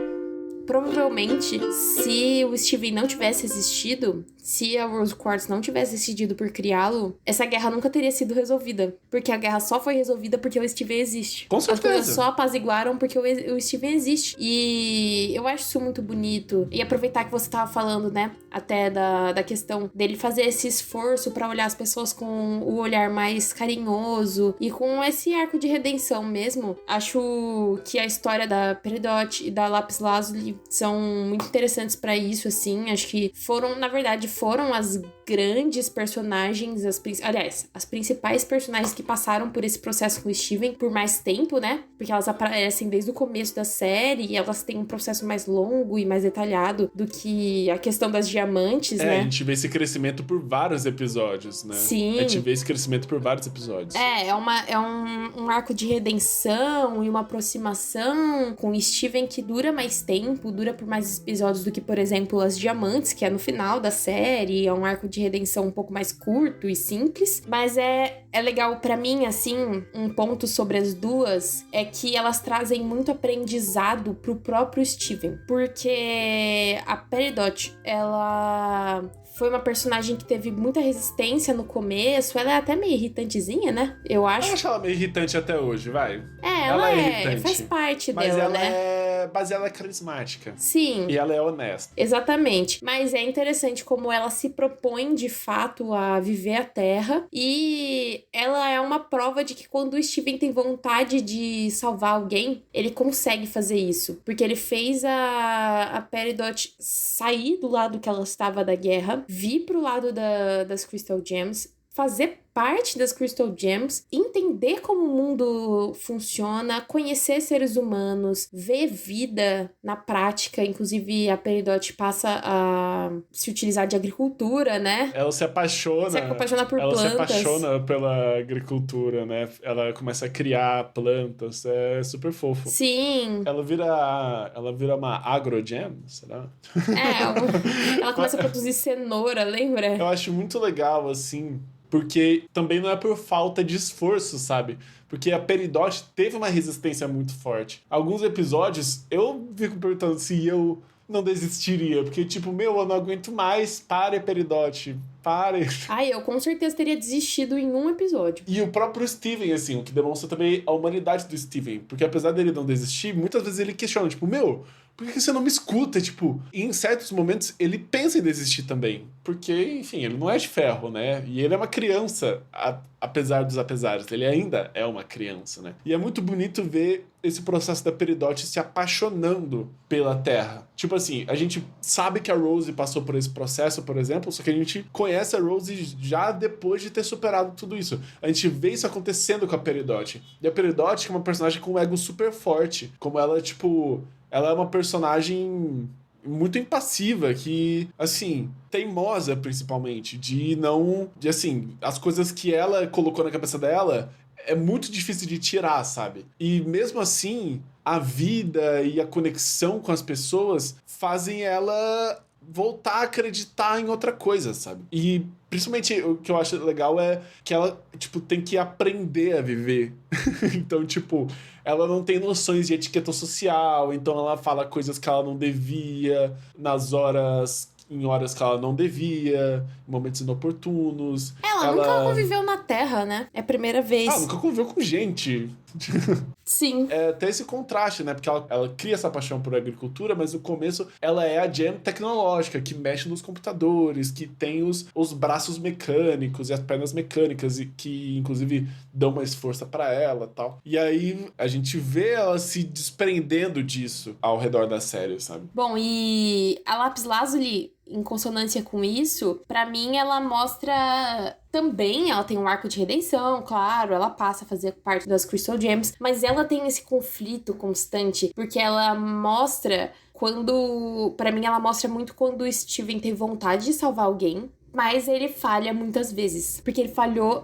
Provavelmente, se o Steven não tivesse existido, se a Rose Quartz não tivesse decidido por criá-lo, essa guerra nunca teria sido resolvida. Porque a guerra só foi resolvida porque o Steven existe. Com certeza. As coisas só apaziguaram porque o Steven existe. E eu acho isso muito bonito. E aproveitar que você tava falando, né, até da questão dele fazer esse esforço pra olhar as pessoas com o olhar mais carinhoso e com esse arco de redenção mesmo. Acho que a história da Peridot e da Lápis Lazuli são muito interessantes pra isso, assim. Acho que na verdade, foram as grandes personagens, as principais personagens que passaram por esse processo com o Steven por mais tempo, né? Porque elas aparecem desde o começo da série e elas têm um processo mais longo e mais detalhado do que a questão das diamantes, né? A gente vê esse crescimento por vários episódios, né? Sim. A gente vê esse crescimento por vários episódios. É um arco de redenção e uma aproximação com o Steven que dura mais tempo, dura por mais episódios do que, por exemplo, as diamantes, que é no final da série, é um arco de redenção um pouco mais curto e simples, mas é legal pra mim, assim, um ponto sobre as duas é que elas trazem muito aprendizado pro próprio Steven, porque a Peridot, ela foi uma personagem que teve muita resistência no começo. Ela é até meio irritantezinha, né? Eu acho. Eu acho ela meio irritante até hoje, vai. Ela é irritante. faz parte Mas dela, ela né? Mas ela é carismática. Sim. E ela é honesta. Exatamente. Mas é interessante como ela se propõe, de fato, a viver a Terra. E ela é uma prova de que quando o Steven tem vontade de salvar alguém, ele consegue fazer isso. Porque ele fez a Peridot sair do lado que ela estava da guerra, vir pro lado das Crystal Gems, fazer parte das Crystal Gems, entender como o mundo funciona, conhecer seres humanos, ver vida na prática. Inclusive, a Peridot passa a se utilizar de agricultura, né? Ela se apaixona por plantas. Ela se apaixona pela agricultura, né? Ela começa a criar plantas. É super fofo. Sim. Ela vira uma agrogem, será? Ela começa a produzir cenoura, lembra? Eu acho muito legal, assim, porque também não é por falta de esforço, sabe? Porque a Peridot teve uma resistência muito forte. Alguns episódios, eu fico perguntando se eu não desistiria. Porque, tipo, eu não aguento mais. Pare, Peridot. Pare. Eu com certeza teria desistido em um episódio. E o próprio Steven, assim, o que demonstra também a humanidade do Steven. Porque apesar dele não desistir, muitas vezes ele questiona, tipo, por que você não me escuta? Tipo, em certos momentos ele pensa em desistir também. Porque, enfim, ele não é de ferro, né? E ele é uma criança, apesar dos apesares. Ele ainda é uma criança, né? E é muito bonito ver esse processo da Peridot se apaixonando pela Terra. Tipo assim, a gente sabe que a Rose passou por esse processo, por exemplo, só que a gente conhece a Rose já depois de ter superado tudo isso. A gente vê isso acontecendo com a Peridot. E a Peridot que é uma personagem com um ego super forte. Como ela, tipo... Ela é uma personagem muito impassiva, que, assim, teimosa, principalmente, assim, as coisas que ela colocou na cabeça dela é muito difícil de tirar, sabe? E mesmo assim, a vida e a conexão com as pessoas fazem ela voltar a acreditar em outra coisa, sabe? E principalmente o que eu acho legal é que ela, tipo, tem que aprender a viver. Então, tipo, ela não tem noções de etiqueta social, então ela fala coisas que ela não devia em horas que ela não devia, em momentos inoportunos. Ela nunca conviveu na Terra, né? É a primeira vez. Nunca conviveu com gente. Sim. É até esse contraste, né? Porque ela cria essa paixão por agricultura, mas no começo ela é a Gem tecnológica, que mexe nos computadores, que tem os braços mecânicos e as pernas mecânicas, e que inclusive dão mais força pra ela e tal. E aí a gente vê ela se desprendendo disso ao redor da série, sabe? Bom, e a Lapis Lazuli, em consonância com isso, pra mim ela mostra também, ela tem um arco de redenção, claro, ela passa a fazer parte das Crystal Gems, mas ela tem esse conflito constante, porque ela mostra pra mim ela mostra muito quando o Steven tem vontade de salvar alguém, mas ele falha muitas vezes. Porque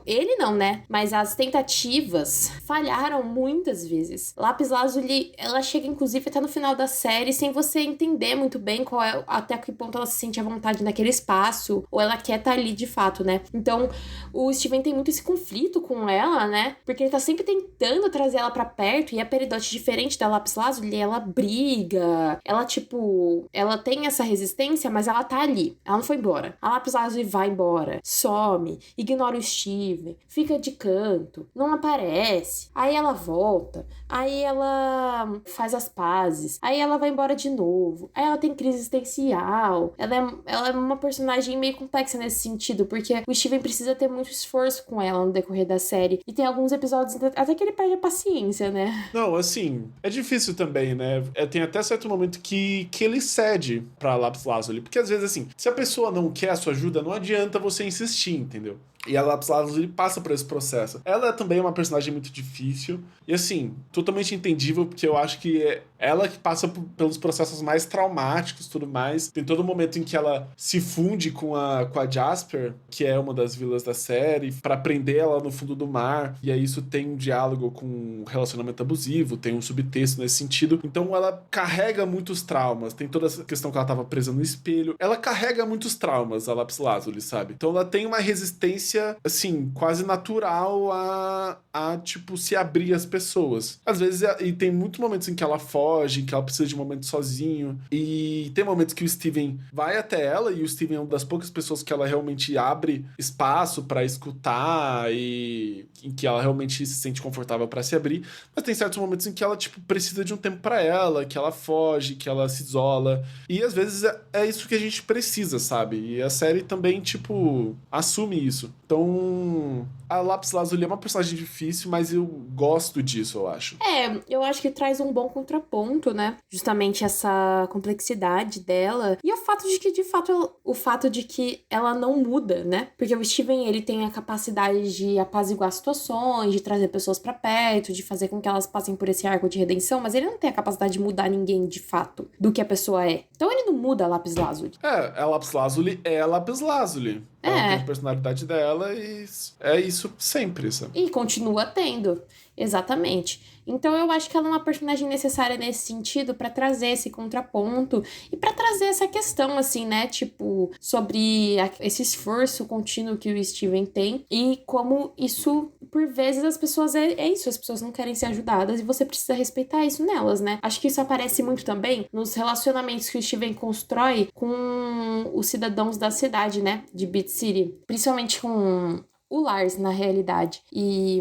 ele não, né? Mas as tentativas falharam muitas vezes. Lapis Lazuli, ela chega inclusive até no final da série sem você entender muito bem até que ponto ela se sente à vontade naquele espaço, ou ela quer estar ali de fato, né? Então, o Steven tem muito esse conflito com ela, né? Porque ele tá sempre tentando trazer ela pra perto, e a Peridot, diferente da Lapis Lazuli, ela briga, ela tem essa resistência, mas ela tá ali, ela não foi embora. A Lapis Lazuli vai embora, some, ignora o Steven, fica de canto, não aparece, aí ela volta, aí ela faz as pazes, aí ela vai embora de novo, aí ela tem crise existencial, ela é uma personagem meio complexa nesse sentido, porque o Steven precisa ter muito esforço com ela no decorrer da série, e tem alguns episódios até que ele perde a paciência, né? Não, assim, é difícil também, né? Tem até certo momento que ele cede pra Lapis Lazuli, porque às vezes, assim, se a pessoa não quer a sua ajuda, não adianta você insistir, entendeu? E a Lapis Lazuli passa por esse processo. Ela também é uma personagem muito difícil. E assim, totalmente entendível, porque eu acho que é ela que passa pelos processos mais traumáticos e tudo mais. Tem todo momento em que ela se funde com a Jasper, que é uma das vilas da série, pra prender ela no fundo do mar. E aí isso tem um diálogo com um relacionamento abusivo, tem um subtexto nesse sentido. Então ela carrega muitos traumas. Tem toda essa questão que ela tava presa no espelho. Ela carrega muitos traumas, a Lapis Lazuli, sabe? Então ela tem uma resistência tendência, assim, quase natural tipo, se abrir às pessoas. Às vezes, e tem muitos momentos em que ela foge, em que ela precisa de um momento sozinho, e tem momentos que o Steven vai até ela, e o Steven é uma das poucas pessoas que ela realmente abre espaço pra escutar, e em que ela realmente se sente confortável pra se abrir, mas tem certos momentos em que ela, tipo, precisa de um tempo pra ela, que ela foge, que ela se isola, e às vezes é isso que a gente precisa, sabe? E a série também, tipo, assume isso. Então, a Lapis Lazuli é uma personagem difícil, mas eu gosto disso, eu acho. Eu acho que traz um bom contraponto, né? Justamente essa complexidade dela. E o fato de que, de fato, ela não muda, né? Porque o Steven, ele tem a capacidade de apaziguar situações, de trazer pessoas pra perto, de fazer com que elas passem por esse arco de redenção, mas ele não tem a capacidade de mudar ninguém, de fato, do que a pessoa é. Então ele não muda a Lapis Lazuli. A Lapis Lazuli é a Lapis Lazuli. Ela tem a personalidade dela e é isso sempre, sabe? E continua tendo. Exatamente. Então eu acho que ela é uma personagem necessária nesse sentido pra trazer esse contraponto e pra trazer essa questão, assim, né? Tipo, sobre esse esforço contínuo que o Steven tem e como isso, por vezes, as pessoas... É isso, as pessoas não querem ser ajudadas e você precisa respeitar isso nelas, né? Acho que isso aparece muito também nos relacionamentos que o Steven constrói com os cidadãos da cidade, né? De Beat City. Principalmente com o Lars, na realidade.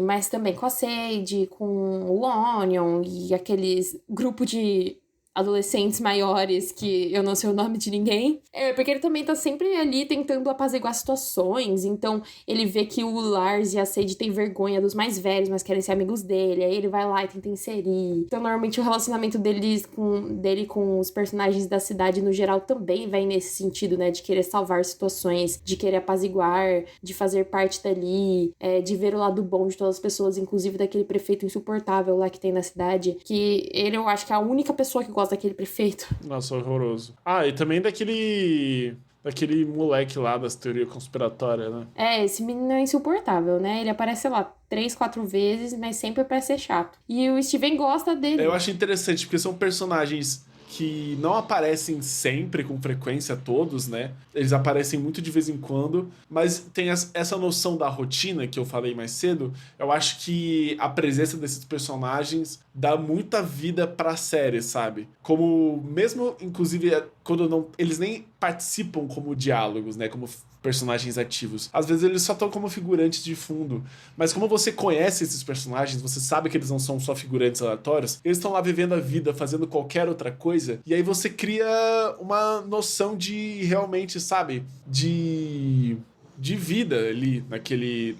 Mas também com a Sadie, com o Onion e aqueles grupo de adolescentes maiores que eu não sei o nome de ninguém. Porque ele também tá sempre ali tentando apaziguar situações. Então, ele vê que o Lars e a Sadie têm vergonha dos mais velhos, mas querem ser amigos dele. Aí ele vai lá e tenta inserir. Então, normalmente, o relacionamento dele com os personagens da cidade, no geral, também vai nesse sentido, né? De querer salvar situações, de querer apaziguar, de fazer parte dali, de ver o lado bom de todas as pessoas, inclusive daquele prefeito insuportável lá que tem na cidade. Que ele, eu acho que é a única pessoa que gosta daquele prefeito. Nossa, horroroso. E também daquele moleque lá das teorias conspiratórias, né? Esse menino é insuportável, né? Ele aparece, sei lá, 3, 4 vezes, mas sempre parece ser chato. E o Steven gosta dele. Eu acho interessante, porque são personagens que não aparecem sempre, com frequência, todos, né? Eles aparecem muito de vez em quando, mas tem essa noção da rotina que eu falei mais cedo. Eu acho que a presença desses personagens dá muita vida pra série, sabe? Como, mesmo, inclusive, quando eles nem participam como diálogos, né? Como personagens ativos. Às vezes eles só estão como figurantes de fundo. Mas como você conhece esses personagens, você sabe que eles não são só figurantes aleatórios, eles estão lá vivendo a vida, fazendo qualquer outra coisa, e aí você cria uma noção de realmente, sabe? De vida ali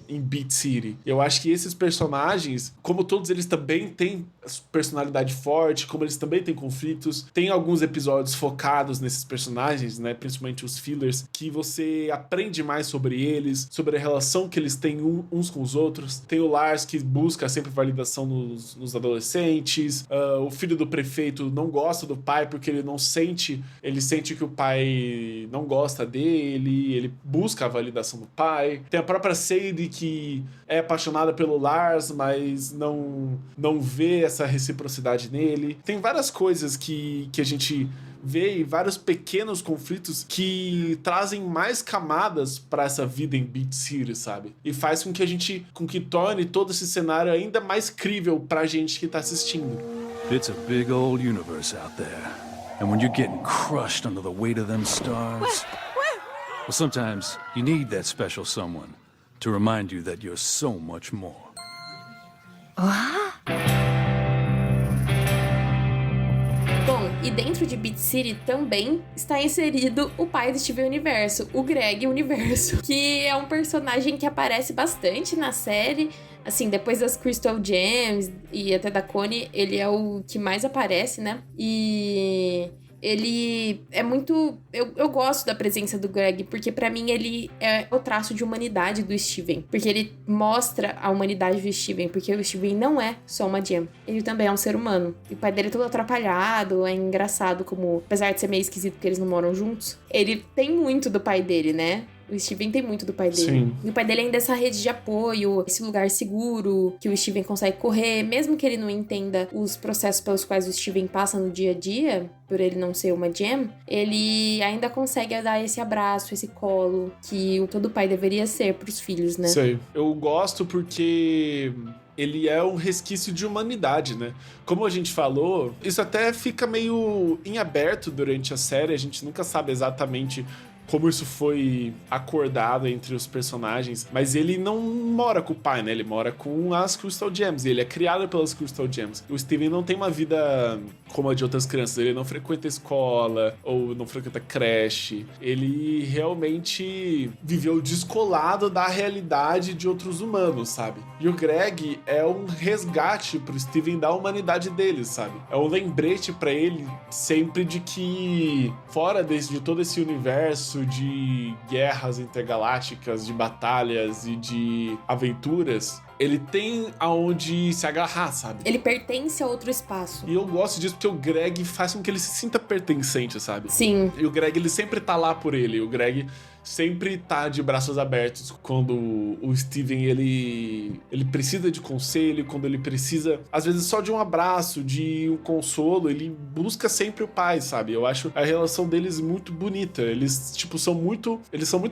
em Beat City. Eu acho que esses personagens, como todos eles também têm personalidade forte, como eles também têm conflitos, tem alguns episódios focados nesses personagens, né, principalmente os fillers, que você aprende mais sobre eles, sobre a relação que eles têm uns com os outros. Tem o Lars, que busca sempre validação nos adolescentes. O filho do prefeito não gosta do pai porque ele sente que o pai não gosta dele, ele busca a validação do pai. Tem a própria Sadie, que é apaixonada pelo Lars, mas não vê essa reciprocidade nele. Tem várias coisas que a gente vê, e vários pequenos conflitos que trazem mais camadas pra essa vida em Beat City, sabe? E faz com que torne todo esse cenário ainda mais crível pra gente que tá assistindo. It's a big old universe out there. And when you're getting crushed under the weight of them stars, well, sometimes you need that special someone to remind you that you're so much more. Bom, e dentro de Beat City também está inserido o pai do Steven Universo, o Greg Universo, que é um personagem que aparece bastante na série. Assim, depois das Crystal Gems e até da Connie, ele é o que mais aparece, né? E ele é muito... Eu gosto da presença do Greg, porque pra mim ele é o traço de humanidade do Steven. Porque ele mostra a humanidade do Steven, porque o Steven não é só uma gem. Ele também é um ser humano. E o pai dele é todo atrapalhado, é engraçado como... Apesar de ser meio esquisito porque eles não moram juntos, ele tem muito do pai dele, né? O Steven tem muito do pai dele. Sim. E o pai dele ainda é essa rede de apoio, esse lugar seguro que o Steven consegue correr, mesmo que ele não entenda os processos pelos quais o Steven passa no dia a dia, por ele não ser uma gem, ele ainda consegue dar esse abraço, esse colo que todo pai deveria ser pros filhos, né? Sei. Eu gosto porque ele é um resquício de humanidade, né? Como a gente falou, isso até fica meio em aberto durante a série, a gente nunca sabe exatamente como isso foi acordado entre os personagens, mas ele não mora com o pai, né? Ele mora com as Crystal Gems, e ele é criado pelas Crystal Gems. O Steven não tem uma vida como a de outras crianças, ele não frequenta escola, ou não frequenta creche. Ele realmente viveu descolado da realidade de outros humanos, sabe? E o Greg é um resgate pro Steven da humanidade dele, sabe? É um lembrete pra ele sempre de que, fora de todo esse universo de guerras intergalácticas, de batalhas e de aventuras, ele tem aonde se agarrar, sabe? Ele pertence a outro espaço. E eu gosto disso porque o Greg faz com que ele se sinta pertencente, sabe? Sim. E o Greg, ele sempre tá lá por ele. O Greg sempre tá de braços abertos quando o Steven, ele precisa de conselho, quando ele precisa, às vezes, só de um abraço, de um consolo. Ele busca sempre o pai, sabe? Eu acho a relação deles muito bonita. Eles, tipo, são muito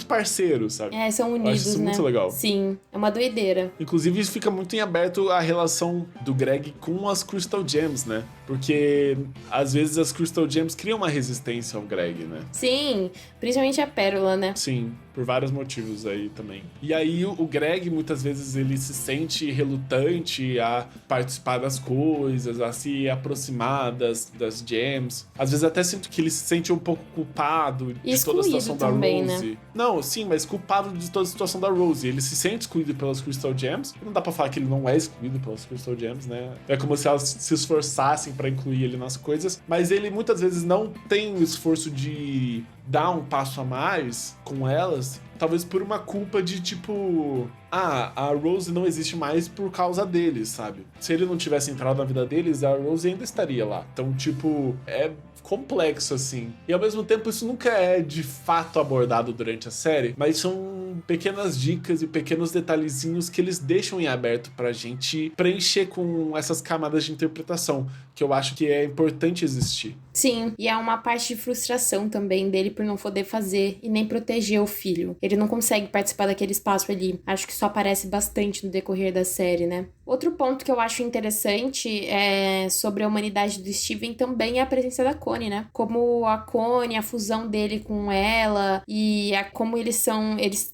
parceiros, sabe? É, são Eu acho unidos, isso né? muito legal. Sim, é uma doideira. Inclusive, isso fica muito em aberto a relação do Greg com as Crystal Gems, né? Porque, às vezes, as Crystal Gems criam uma resistência ao Greg, né? Sim, principalmente a Pérola, né? Sim, por vários motivos aí também. E aí o Greg, muitas vezes, ele se sente relutante a participar das coisas, a se aproximar das gems. Às vezes até sinto que ele se sente um pouco culpado E de toda a situação da também, Rose. né? Não, sim, mas culpado de toda a situação da Rose. Ele se sente excluído pelas Crystal Gems. Não dá pra falar que ele não é excluído pelas Crystal Gems, né? É como se elas se esforçassem pra incluir ele nas coisas. Mas ele muitas vezes não tem o esforço de dar um passo a mais com elas, talvez por uma culpa de tipo, a Rose não existe mais por causa deles, sabe? Se ele não tivesse entrado na vida deles, a Rose ainda estaria lá. Então, tipo, é complexo, assim. E ao mesmo tempo, isso nunca é de fato abordado durante a série, mas são pequenas dicas e pequenos detalhezinhos que eles deixam em aberto pra gente preencher com essas camadas de interpretação, que eu acho que é importante existir. Sim, e é uma parte de frustração também dele por não poder fazer e nem proteger o filho. Ele não consegue participar daquele espaço ali. Acho que isso aparece bastante no decorrer da série, né? Outro ponto que eu acho interessante é sobre a humanidade do Steven também é a presença da Connie, né? Como a Connie, a fusão dele com ela e como eles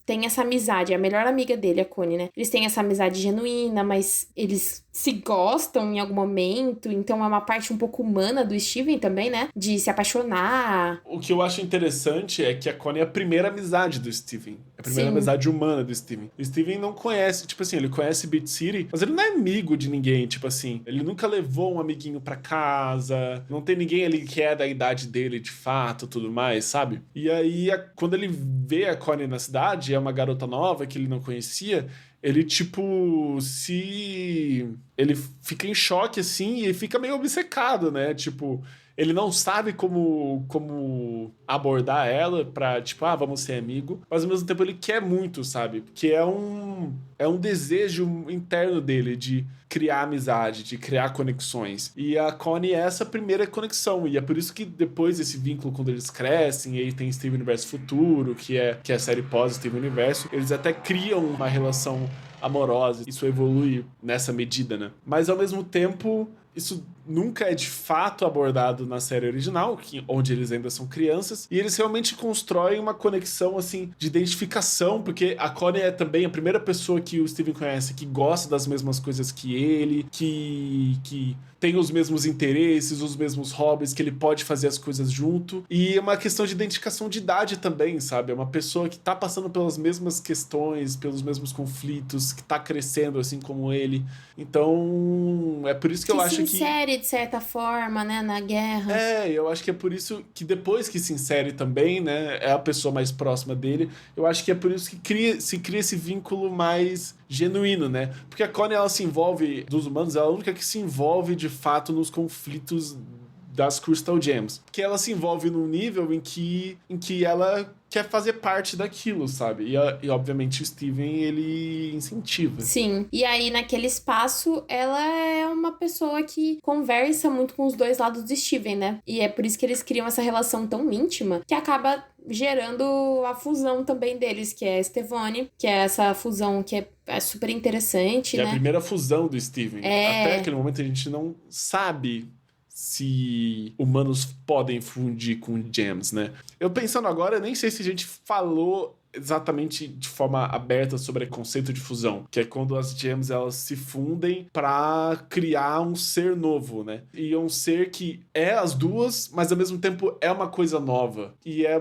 têm essa amizade, é a melhor amiga dele, a Connie, né? Eles têm essa amizade genuína, mas eles se gostam em algum momento, então é uma parte um pouco humana do Steven também, né? De se apaixonar. O que eu acho interessante é que a Connie é a primeira amizade do Steven. É a primeira amizade humana do Steven. O Steven não conhece, tipo assim, ele conhece Beat City, mas ele não é amigo de ninguém, tipo assim. Ele nunca levou um amiguinho pra casa, não tem ninguém ali que é da idade dele de fato, tudo mais, sabe? E aí, quando ele vê a Connie na cidade, é uma garota nova que ele não conhecia, ele, tipo, ele fica em choque, assim, e fica meio obcecado, né? Tipo, ele não sabe como abordar ela pra, tipo, vamos ser amigo. Mas, ao mesmo tempo, ele quer muito, sabe? Porque é um desejo interno dele de criar amizade, de criar conexões. E a Connie é essa primeira conexão. E é por isso que depois desse vínculo, quando eles crescem, e aí tem Steven Universo Futuro, que é a série pós-Steven Universo, eles até criam uma relação amorosa. Isso evolui nessa medida, né? Mas, ao mesmo tempo, isso nunca é de fato abordado na série original, onde eles ainda são crianças, e eles realmente constroem uma conexão, assim, de identificação, porque a Connie é também a primeira pessoa que o Steven conhece que gosta das mesmas coisas que ele, que tem os mesmos interesses, os mesmos hobbies, que ele pode fazer as coisas junto, e é uma questão de identificação de idade também, sabe? É uma pessoa que tá passando pelas mesmas questões, pelos mesmos conflitos, que tá crescendo assim como ele. Então, é por isso que eu acho que se insere de certa forma, né, na guerra. Eu acho que é por isso que depois que se insere também, né, é a pessoa mais próxima dele, eu acho que é por isso que se cria esse vínculo mais genuíno, né? Porque a Connie, ela se envolve, dos humanos, ela é a única que se envolve de fato nos conflitos das Crystal Gems. Porque ela se envolve num nível em que ela quer fazer parte daquilo, sabe? E obviamente o Steven, ele incentiva. Sim. E aí, naquele espaço, ela é uma pessoa que conversa muito com os dois lados do Steven, né? E é por isso que eles criam essa relação tão íntima que acaba gerando a fusão também deles, que é a Stevonnie, que é essa fusão que é super interessante, Que né? é a primeira fusão do Steven. É. Até aquele momento a gente não sabe se humanos podem fundir com gems, né? Eu pensando agora, eu nem sei se a gente falou exatamente de forma aberta sobre o conceito de fusão, que é quando as gems elas se fundem para criar um ser novo, né? E é um ser que é as duas, mas ao mesmo tempo é uma coisa nova. E é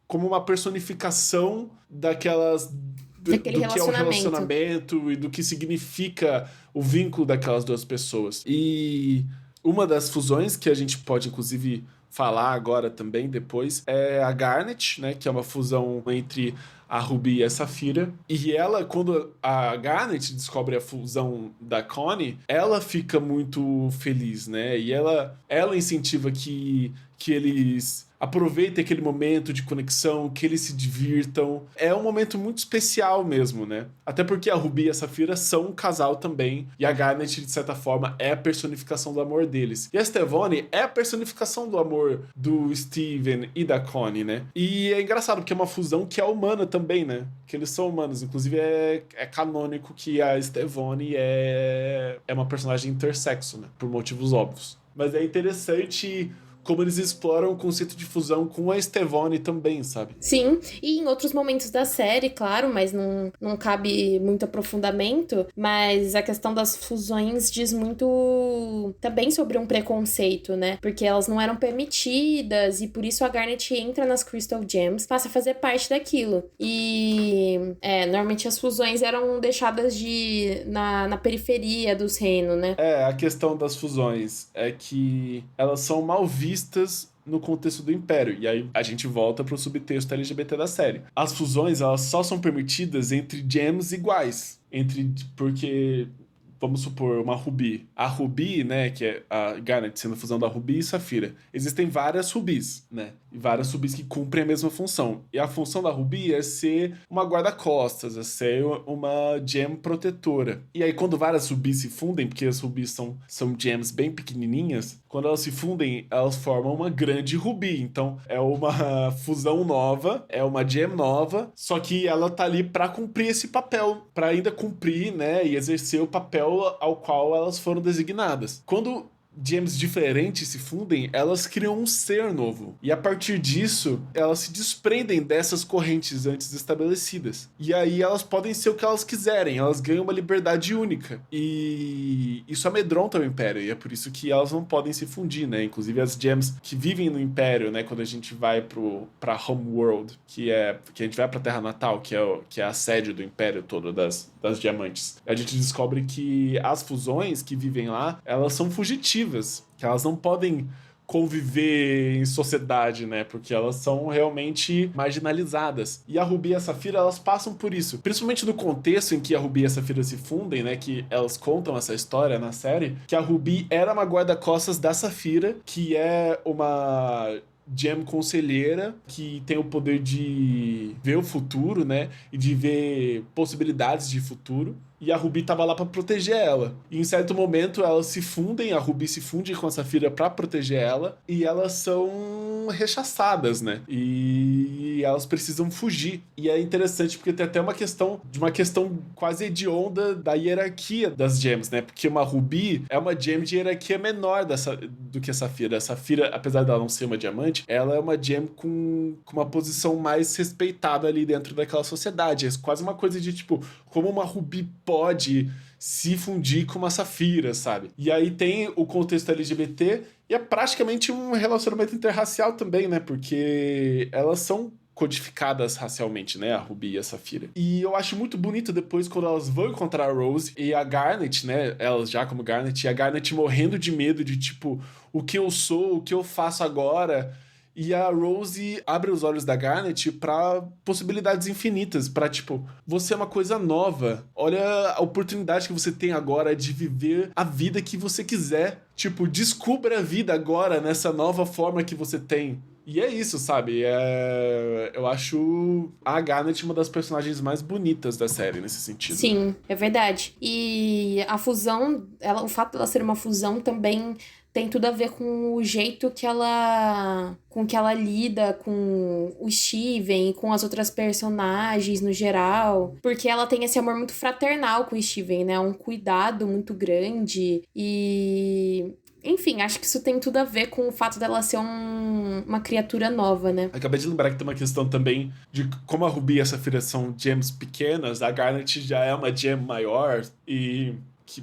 como uma personificação daquelas Daquele do que é o relacionamento. relacionamento e do que significa o vínculo daquelas duas pessoas. E uma das fusões que a gente pode, inclusive, falar agora também, depois, é a Garnet, né? Que é uma fusão entre a Ruby e a Safira. E ela, quando a Garnet descobre a fusão da Connie, ela fica muito feliz, né? E ela incentiva que eles aproveitem aquele momento de conexão, que eles se divirtam. É um momento muito especial mesmo, né? Até porque a Ruby e a Safira são um casal também, e a Garnet, de certa forma, é a personificação do amor deles. E a Stevonnie é a personificação do amor do Steven e da Connie, né? E é engraçado, porque é uma fusão que é humana também, né? Que eles são humanos. Inclusive, é canônico que a Stevonnie é uma personagem intersexo, né? Por motivos óbvios. Mas é interessante como eles exploram o conceito de fusão com a Stevonnie também, sabe? Sim, e em outros momentos da série, claro, mas não cabe muito aprofundamento, mas a questão das fusões diz muito também sobre um preconceito, né? Porque elas não eram permitidas e por isso a Garnet entra nas Crystal Gems, passa a fazer parte daquilo. E normalmente as fusões eram deixadas na periferia dos reinos, né? A questão das fusões é que elas são mal vistas no contexto do Império. E aí a gente volta pro subtexto LGBT da série. As fusões, elas só são permitidas entre gems iguais. Porque, vamos supor, uma Ruby. A Ruby, né, que é a Garnet sendo a fusão da Ruby e Safira. Existem várias Rubis, né? E várias Rubis que cumprem a mesma função. E a função da Ruby é ser uma guarda-costas, é ser uma gem protetora. E aí, quando várias Rubis se fundem, porque as Rubis são gems bem pequenininhas, quando elas se fundem, elas formam uma grande Ruby. Então, é uma fusão nova, é uma gem nova, só que ela tá ali pra cumprir esse papel, pra ainda cumprir, né, e exercer o papel ao qual elas foram designadas. Quando gems diferentes se fundem, elas criam um ser novo. E a partir disso, elas se desprendem dessas correntes antes estabelecidas. E aí elas podem ser o que elas quiserem, elas ganham uma liberdade única. E isso amedronta o Império, e é por isso que elas não podem se fundir, né? Inclusive as gems que vivem no Império, né? Quando a gente vai pra Homeworld, que a gente vai pra Terra Natal, que é a sede do Império todo das diamantes. A gente descobre que as fusões que vivem lá, elas são fugitivas, que elas não podem conviver em sociedade, né? Porque elas são realmente marginalizadas. E a Ruby e a Safira, elas passam por isso. Principalmente no contexto em que a Ruby e a Safira se fundem, né? Que elas contam essa história na série, que a Ruby era uma guarda-costas da Safira, que é uma gem conselheira que tem o poder de ver o futuro, né? E de ver possibilidades de futuro. E a Ruby tava lá pra proteger ela. E em certo momento elas se fundem, a Ruby se funde com a Safira pra proteger ela, e elas são rechaçadas, né? E elas precisam fugir. E é interessante porque tem até uma questão quase hedionda da hierarquia das gems, né? Porque uma Ruby é uma gem de hierarquia menor do que a Safira. A Safira, apesar dela não ser uma diamante, ela é uma gem com uma posição mais respeitada ali dentro daquela sociedade. É quase uma coisa de, tipo, como uma Ruby pode se fundir com uma Safira, sabe? E aí tem o contexto LGBT e é praticamente um relacionamento interracial também, né? Porque elas são codificadas racialmente, né? A Ruby e a Safira. E eu acho muito bonito depois quando elas vão encontrar a Rose e a Garnet, né? Elas já como Garnet, e a Garnet morrendo de medo de, tipo, o que eu sou, o que eu faço agora. E a Rose abre os olhos da Garnet pra possibilidades infinitas, pra, tipo, você é uma coisa nova. Olha a oportunidade que você tem agora de viver a vida que você quiser. Tipo, descubra a vida agora nessa nova forma que você tem. E é isso, sabe? Eu acho a Garnet uma das personagens mais bonitas da série, nesse sentido. Sim, é verdade. E a fusão, o fato dela ser uma fusão também tem tudo a ver com o jeito que ela lida com o Steven e com as outras personagens no geral. Porque ela tem esse amor muito fraternal com o Steven, né? Um cuidado muito grande. E... enfim, acho que isso tem tudo a ver com o fato dela ser uma criatura nova, né? Acabei de lembrar que tem uma questão também de como a Ruby e a Safira são gems pequenas, a Garnet já é uma gem maior e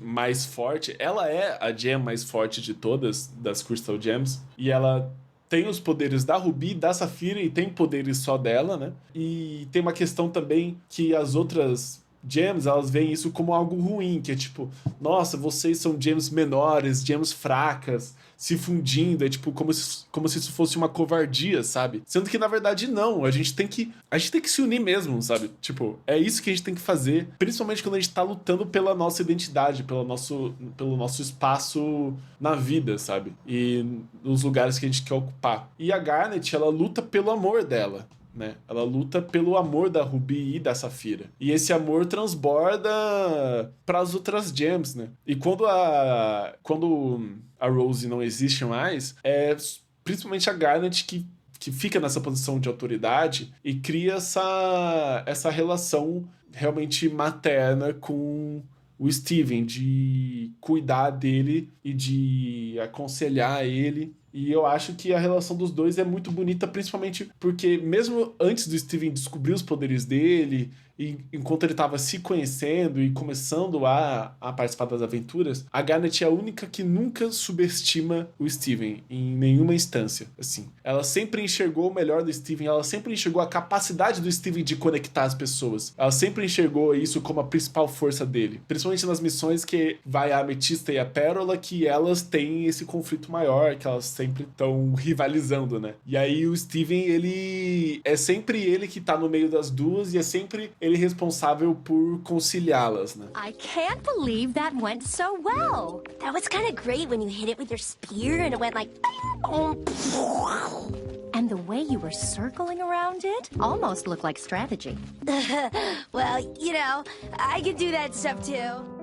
mais forte. Ela é a gem mais forte de todas, das Crystal Gems, e ela tem os poderes da Ruby, da Safira, e tem poderes só dela, né? E tem uma questão também que as outras gems, elas veem isso como algo ruim, que é tipo, nossa, vocês são gems menores, gems fracas, se fundindo, é tipo como se isso fosse uma covardia, sabe? Sendo que na verdade não, a gente tem que se unir mesmo, sabe? Tipo, é isso que a gente tem que fazer, principalmente quando a gente tá lutando pela nossa identidade, pelo nosso espaço na vida, sabe? E nos lugares que a gente quer ocupar. E a Garnet, ela luta pelo amor dela, né? Ela luta pelo amor da Ruby e da Safira. E esse amor transborda para as outras gems, né? E quando a Rose não existe mais, é principalmente a Garnet que fica nessa posição de autoridade e cria essa relação realmente materna com o Steven, de cuidar dele e de aconselhar ele. E eu acho que a relação dos dois é muito bonita, principalmente porque mesmo antes do Steven descobrir os poderes dele, e enquanto ele estava se conhecendo e começando a participar das aventuras, a Garnet é a única que nunca subestima o Steven em nenhuma instância, assim. Ela sempre enxergou o melhor do Steven, ela sempre enxergou a capacidade do Steven de conectar as pessoas. Ela sempre enxergou isso como a principal força dele. Principalmente nas missões que vai a Ametista e a Pérola, que elas têm esse conflito maior, que elas sempre estão rivalizando, né? E aí o Steven, ele é sempre ele que tá no meio das duas e é sempre ele responsável por conciliá-las, né? I can't believe that went so well. That was kind of great when you hit it with your spear and it went like... And the way you were circling around it almost looked like strategy. Well, you know, I could do that stuff too.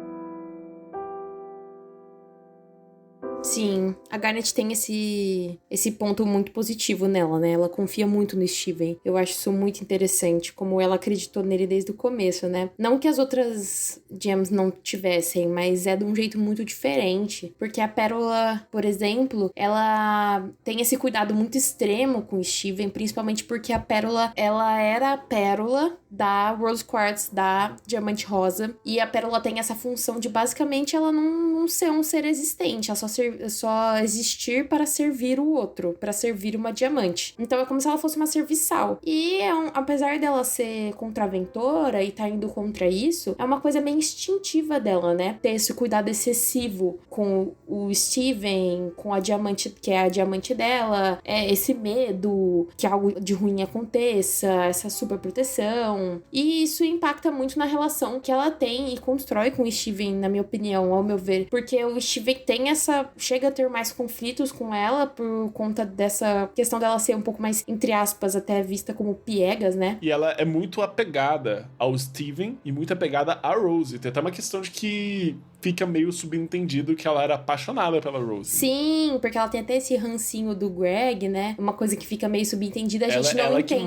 Sim, a Garnet tem esse ponto muito positivo nela, né? Ela confia muito no Steven. Eu acho isso muito interessante, como ela acreditou nele desde o começo, né? Não que as outras gems não tivessem, mas é de um jeito muito diferente. Porque a Pérola, por exemplo, ela tem esse cuidado muito extremo com o Steven, principalmente porque a Pérola, ela era a Pérola da Rose Quartz, da Diamante Rosa. E a Pérola tem essa função de, basicamente, ela não ser um ser existente, ela só existir para servir o outro, para servir uma diamante. Então é como se ela fosse uma serviçal. E apesar dela ser contraventora e tá indo contra isso, é uma coisa meio instintiva dela, né? Ter esse cuidado excessivo com o Steven, com a diamante, que é a diamante dela, esse medo que algo de ruim aconteça, essa super proteção. E isso impacta muito na relação que ela tem e constrói com o Steven, na minha opinião, ao meu ver. Porque o Steven chega a ter mais conflitos com ela por conta dessa questão dela ser um pouco mais, entre aspas, até vista como piegas, né? E ela é muito apegada ao Steven e muito apegada à Rose. Tem até uma questão de que fica meio subentendido que ela era apaixonada pela Rose. Sim, porque ela tem até esse rancinho do Greg, né? Uma coisa que fica meio subentendida, a gente não entende, ela é que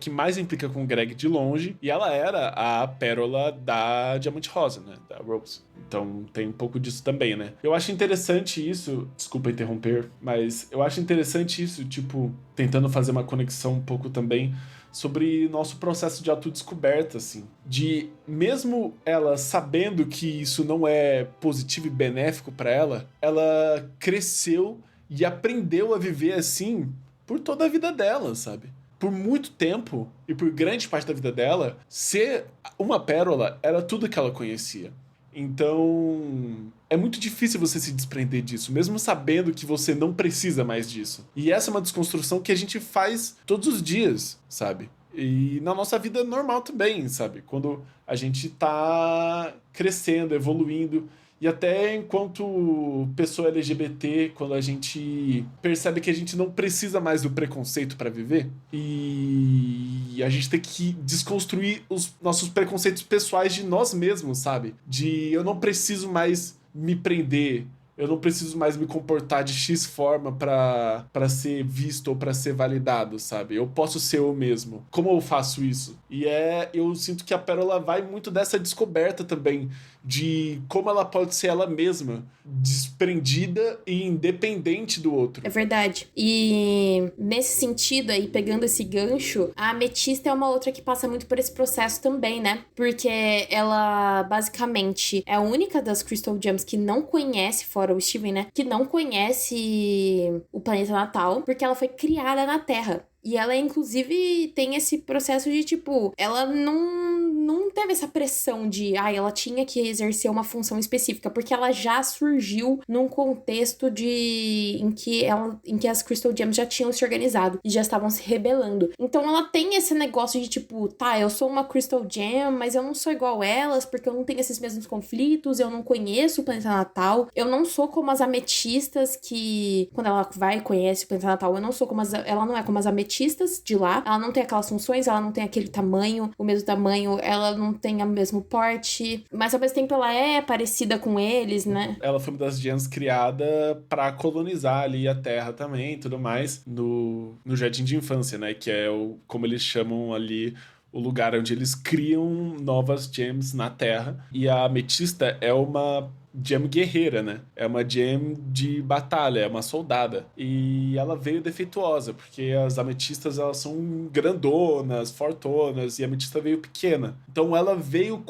mais implica com o Greg de longe, e ela era a Pérola da Diamante Rosa, né? Da Rose. Então tem um pouco disso também, né? Eu acho interessante isso, desculpa interromper, mas eu acho interessante isso, tipo, tentando fazer uma conexão um pouco também sobre nosso processo de autodescoberta, assim. De, mesmo ela sabendo que isso não é positivo e benéfico pra ela, ela cresceu e aprendeu a viver assim por toda a vida dela, sabe? Por muito tempo, e por grande parte da vida dela, ser uma pérola era tudo que ela conhecia. Então, é muito difícil você se desprender disso, mesmo sabendo que você não precisa mais disso. E essa é uma desconstrução que a gente faz todos os dias, sabe? E na nossa vida normal também, sabe? Quando a gente tá crescendo, evoluindo. E até enquanto pessoa LGBT, quando a gente percebe que a gente não precisa mais do preconceito para viver, e a gente tem que desconstruir os nossos preconceitos pessoais de nós mesmos, sabe? De eu não preciso mais me prender, eu não preciso mais me comportar de X forma pra ser visto ou pra ser validado, sabe? Eu posso ser eu mesmo. Como eu faço isso? E eu sinto que a Pérola vai muito dessa descoberta também, de como ela pode ser ela mesma, desprendida e independente do outro. É verdade. E nesse sentido aí, pegando esse gancho, a Ametista é uma outra que passa muito por esse processo também, né? Porque ela, basicamente, é a única das Crystal Gems que não conhece, fora o Steven, né? Que não conhece o planeta natal, porque ela foi criada na Terra. E ela, inclusive, tem esse processo de, tipo, ela não teve essa pressão de, ela tinha que exercer uma função específica, porque ela já surgiu num contexto em que as Crystal Gems já tinham se organizado e já estavam se rebelando. Então ela tem esse negócio de, tipo, eu sou uma Crystal Gem, mas eu não sou igual elas, porque eu não tenho esses mesmos conflitos, eu não conheço o planeta natal, eu não sou como as ametistas que, quando ela vai e conhece o planeta natal, ela não é como as ametistas de lá, ela não tem aquelas funções, ela não tem aquele tamanho, o mesmo tamanho, ela não tem o mesmo porte, mas ao mesmo tempo ela é parecida com eles, né? Ela foi uma das gems criada pra colonizar ali a Terra também e tudo mais, no Jardim de Infância, né? Que é como eles chamam ali o lugar onde eles criam novas gems na Terra. E a Ametista é uma gem guerreira, né? É uma gem de batalha, é uma soldada. E ela veio defeituosa, porque as ametistas, elas são grandonas, fortonas, e a ametista veio pequena. Então ela veio,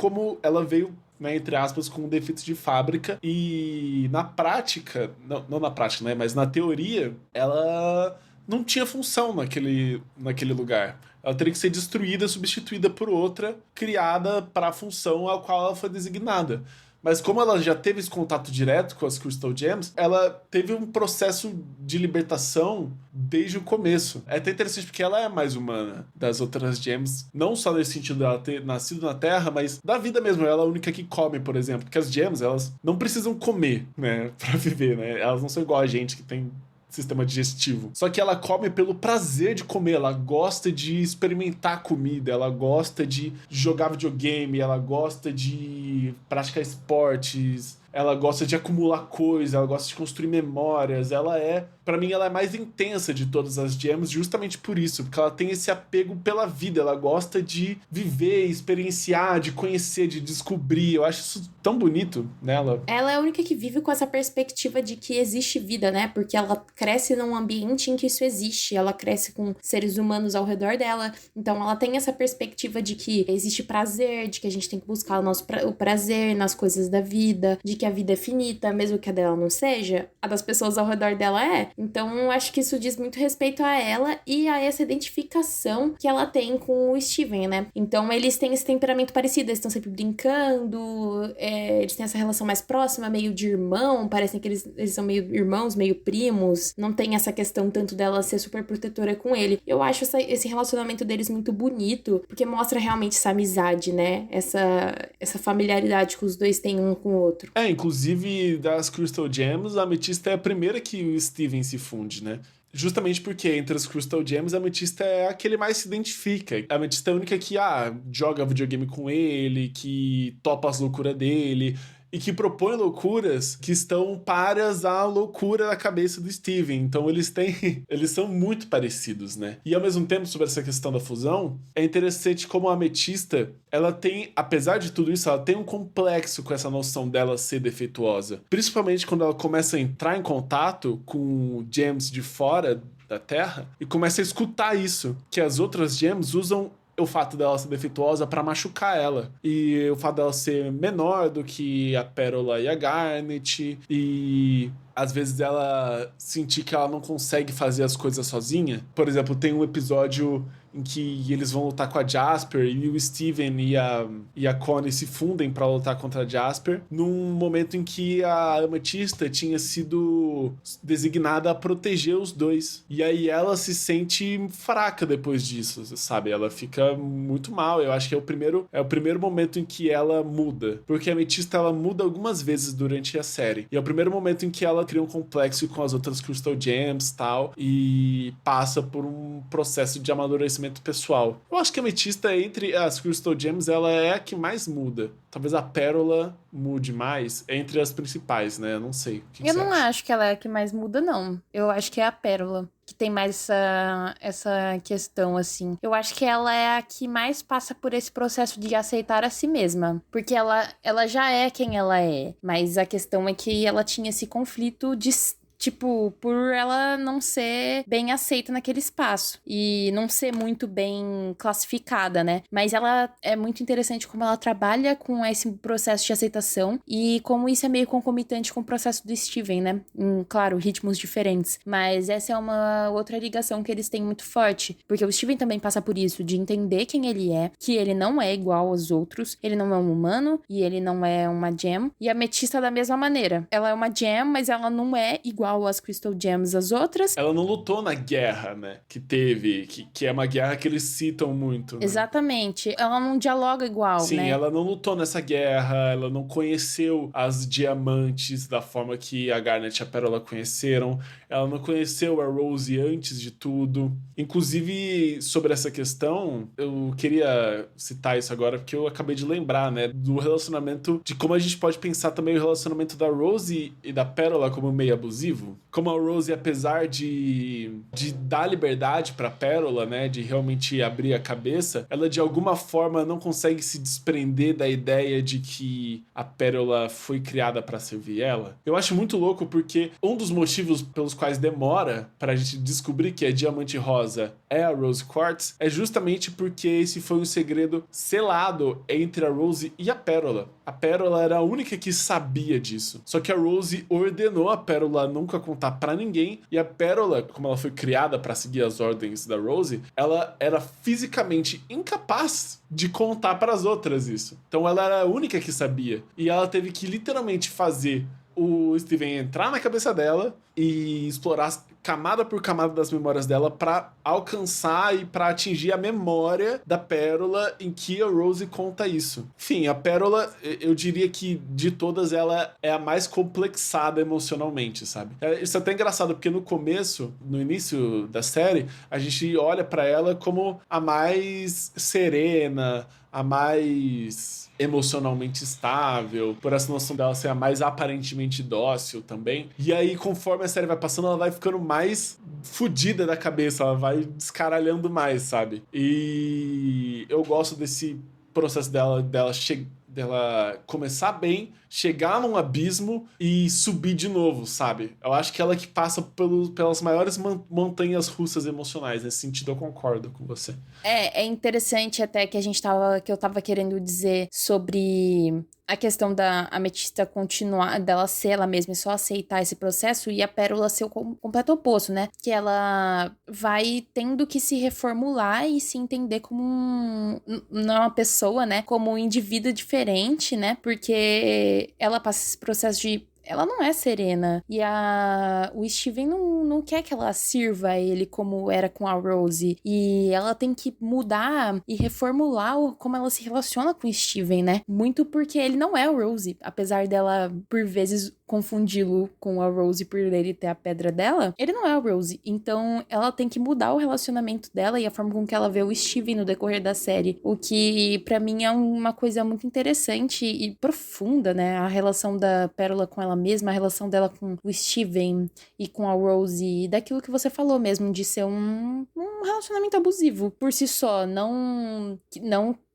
né, entre aspas, com defeitos de fábrica, e na prática, não na prática, né? Mas na teoria, ela não tinha função naquele lugar. Ela teria que ser destruída, substituída por outra, criada para a função a qual ela foi designada. Mas como ela já teve esse contato direto com as Crystal Gems, ela teve um processo de libertação desde o começo. É até interessante porque ela é mais humana das outras Gems, não só nesse sentido dela ter nascido na Terra, mas da vida mesmo. Ela é a única que come, por exemplo. Porque as Gems, elas não precisam comer, né, pra viver, né? Elas não são igual a gente que tem sistema digestivo. Só que ela come pelo prazer de comer, ela gosta de experimentar comida, ela gosta de jogar videogame, ela gosta de praticar esportes, ela gosta de acumular coisa, ela gosta de construir memórias, pra mim, ela é mais intensa de todas as gems justamente por isso, porque ela tem esse apego pela vida, ela gosta de viver, experienciar, de conhecer, de descobrir. Eu acho isso tão bonito nela. Ela é a única que vive com essa perspectiva de que existe vida, né? Porque ela cresce num ambiente em que isso existe, ela cresce com seres humanos ao redor dela, então ela tem essa perspectiva de que existe prazer, de que a gente tem que buscar o prazer nas coisas da vida, de que a vida é finita, mesmo que a dela não seja, a das pessoas ao redor dela é. Então, acho que isso diz muito respeito a ela e a essa identificação que ela tem com o Steven, né? Então, eles têm esse temperamento parecido, eles estão sempre brincando, eles têm essa relação mais próxima, meio de irmão, parecem que eles são meio irmãos, meio primos, não tem essa questão tanto dela ser super protetora com ele. Eu acho esse relacionamento deles muito bonito, porque mostra realmente essa amizade, né? Essa familiaridade que os dois têm um com o outro. Inclusive, das Crystal Gems, a Ametista é a primeira que o Steven se funde, né? Justamente porque entre as Crystal Gems, a Ametista é a que ele mais se identifica. A Ametista é a única que, joga videogame com ele, que topa as loucuras dele, e que propõe loucuras que estão pares à loucura da cabeça do Steven. Então eles são muito parecidos, né? E ao mesmo tempo, sobre essa questão da fusão, é interessante como a Ametista, ela tem, apesar de tudo isso, ela tem um complexo com essa noção dela ser defeituosa. Principalmente quando ela começa a entrar em contato com gems de fora da Terra e começa a escutar isso, que as outras gems usam o fato dela ser defeituosa pra machucar ela. E o fato dela ser menor do que a Pérola e a Garnet. E às vezes ela sentir que ela não consegue fazer as coisas sozinha. Por exemplo, tem um episódio em que eles vão lutar com a Jasper e o Steven e a Connie se fundem pra lutar contra a Jasper, num momento em que a Amethysta tinha sido designada a proteger os dois. E aí ela se sente fraca depois disso, sabe? Ela fica muito mal. Eu acho que é o primeiro momento em que ela muda. Porque a Amethysta, ela muda algumas vezes durante a série. E é o primeiro momento em que ela cria um complexo com as outras Crystal Gems e tal, e passa por um processo de amadurecimento pessoal. Eu acho que a Amethysta, entre as Crystal Gems, ela é a que mais muda. Talvez a Pérola mude mais entre as principais, né? Eu não sei. O que Eu você não acha? acho que ela é a que mais muda, não. Eu acho que é a Pérola que tem mais essa questão, assim. Eu acho que ela é a que mais passa por esse processo de aceitar a si mesma. Porque ela já é quem ela é. Mas a questão é que ela tinha esse conflito de... Tipo, por ela não ser bem aceita naquele espaço. E não ser muito bem classificada, né? Mas ela é muito interessante como ela trabalha com esse processo de aceitação. E como isso é meio concomitante com o processo do Steven, né? Claro, ritmos diferentes. Mas essa é uma outra ligação que eles têm muito forte. Porque o Steven também passa por isso, de entender quem ele é. Que ele não é igual aos outros. Ele não é um humano. E ele não é uma gem. E a Amethysta da mesma maneira. Ela é uma gem, mas ela não é igual as Crystal Gems as outras. Ela não lutou na guerra, né? Que teve, que é uma guerra que eles citam muito. Né? Exatamente. Ela não dialoga igual, Sim, né? ela não lutou nessa guerra, ela não conheceu as diamantes da forma que a Garnet e a Pérola conheceram, ela não conheceu a Rose antes de tudo. Inclusive, sobre essa questão, eu queria citar isso agora porque eu acabei de lembrar, né? Do relacionamento, de como a gente pode pensar também o relacionamento da Rose e da Pérola como meio abusivo. Como a Rose, apesar de dar liberdade pra Pérola, né, de realmente abrir a cabeça, ela de alguma forma não consegue se desprender da ideia de que a Pérola foi criada pra servir ela. Eu acho muito louco porque um dos motivos pelos quais demora pra gente descobrir que a Diamante Rosa é a Rose Quartz é justamente porque esse foi um segredo selado entre a Rose e a Pérola. A Pérola era a única que sabia disso. Só que a Rose ordenou a Pérola nunca contar pra ninguém, e a Pérola, como ela foi criada pra seguir as ordens da Rose, ela era fisicamente incapaz de contar pras outras isso. Então ela era a única que sabia. E ela teve que literalmente fazer o Steven entrar na cabeça dela e explorar camada por camada das memórias dela pra alcançar e pra atingir a memória da Pérola em que a Rose conta isso. Enfim, a Pérola, eu diria que de todas ela é a mais complexada emocionalmente, sabe? Isso é até engraçado porque no começo, no início da série, a gente olha pra ela como a mais serena, a mais emocionalmente estável, por essa noção dela ser a mais aparentemente dócil também. E aí, conforme a série vai passando, ela vai ficando mais fodida da cabeça, ela vai descaralhando mais, sabe? E eu gosto desse processo dela começar bem, chegar num abismo e subir de novo, sabe? Eu acho que ela que passa pelas maiores montanhas russas emocionais. Nesse sentido, eu concordo com você. É interessante até que eu tava querendo dizer sobre a questão da Amethysta continuar, dela ser ela mesma e só aceitar esse processo, e a Pérola ser o completo oposto, né? Que ela vai tendo que se reformular e se entender como não uma pessoa, né? Como um indivíduo diferente, né? Porque ela passa esse processo de... Ela não é serena. E o Steven não quer que ela sirva a ele como era com a Rose. E ela tem que mudar e reformular como ela se relaciona com o Steven, né? Muito porque ele não é a Rose. Apesar dela, por vezes, confundi-lo com a Rose por ele ter a pedra dela, ele não é a Rose. Então, ela tem que mudar o relacionamento dela e a forma com que ela vê o Steven no decorrer da série. O que, pra mim, é uma coisa muito interessante e profunda, né? A relação da Pérola com ela mesma, a relação dela com o Steven e com a Rose, e daquilo que você falou mesmo, de ser uma um relacionamento abusivo por si só, não,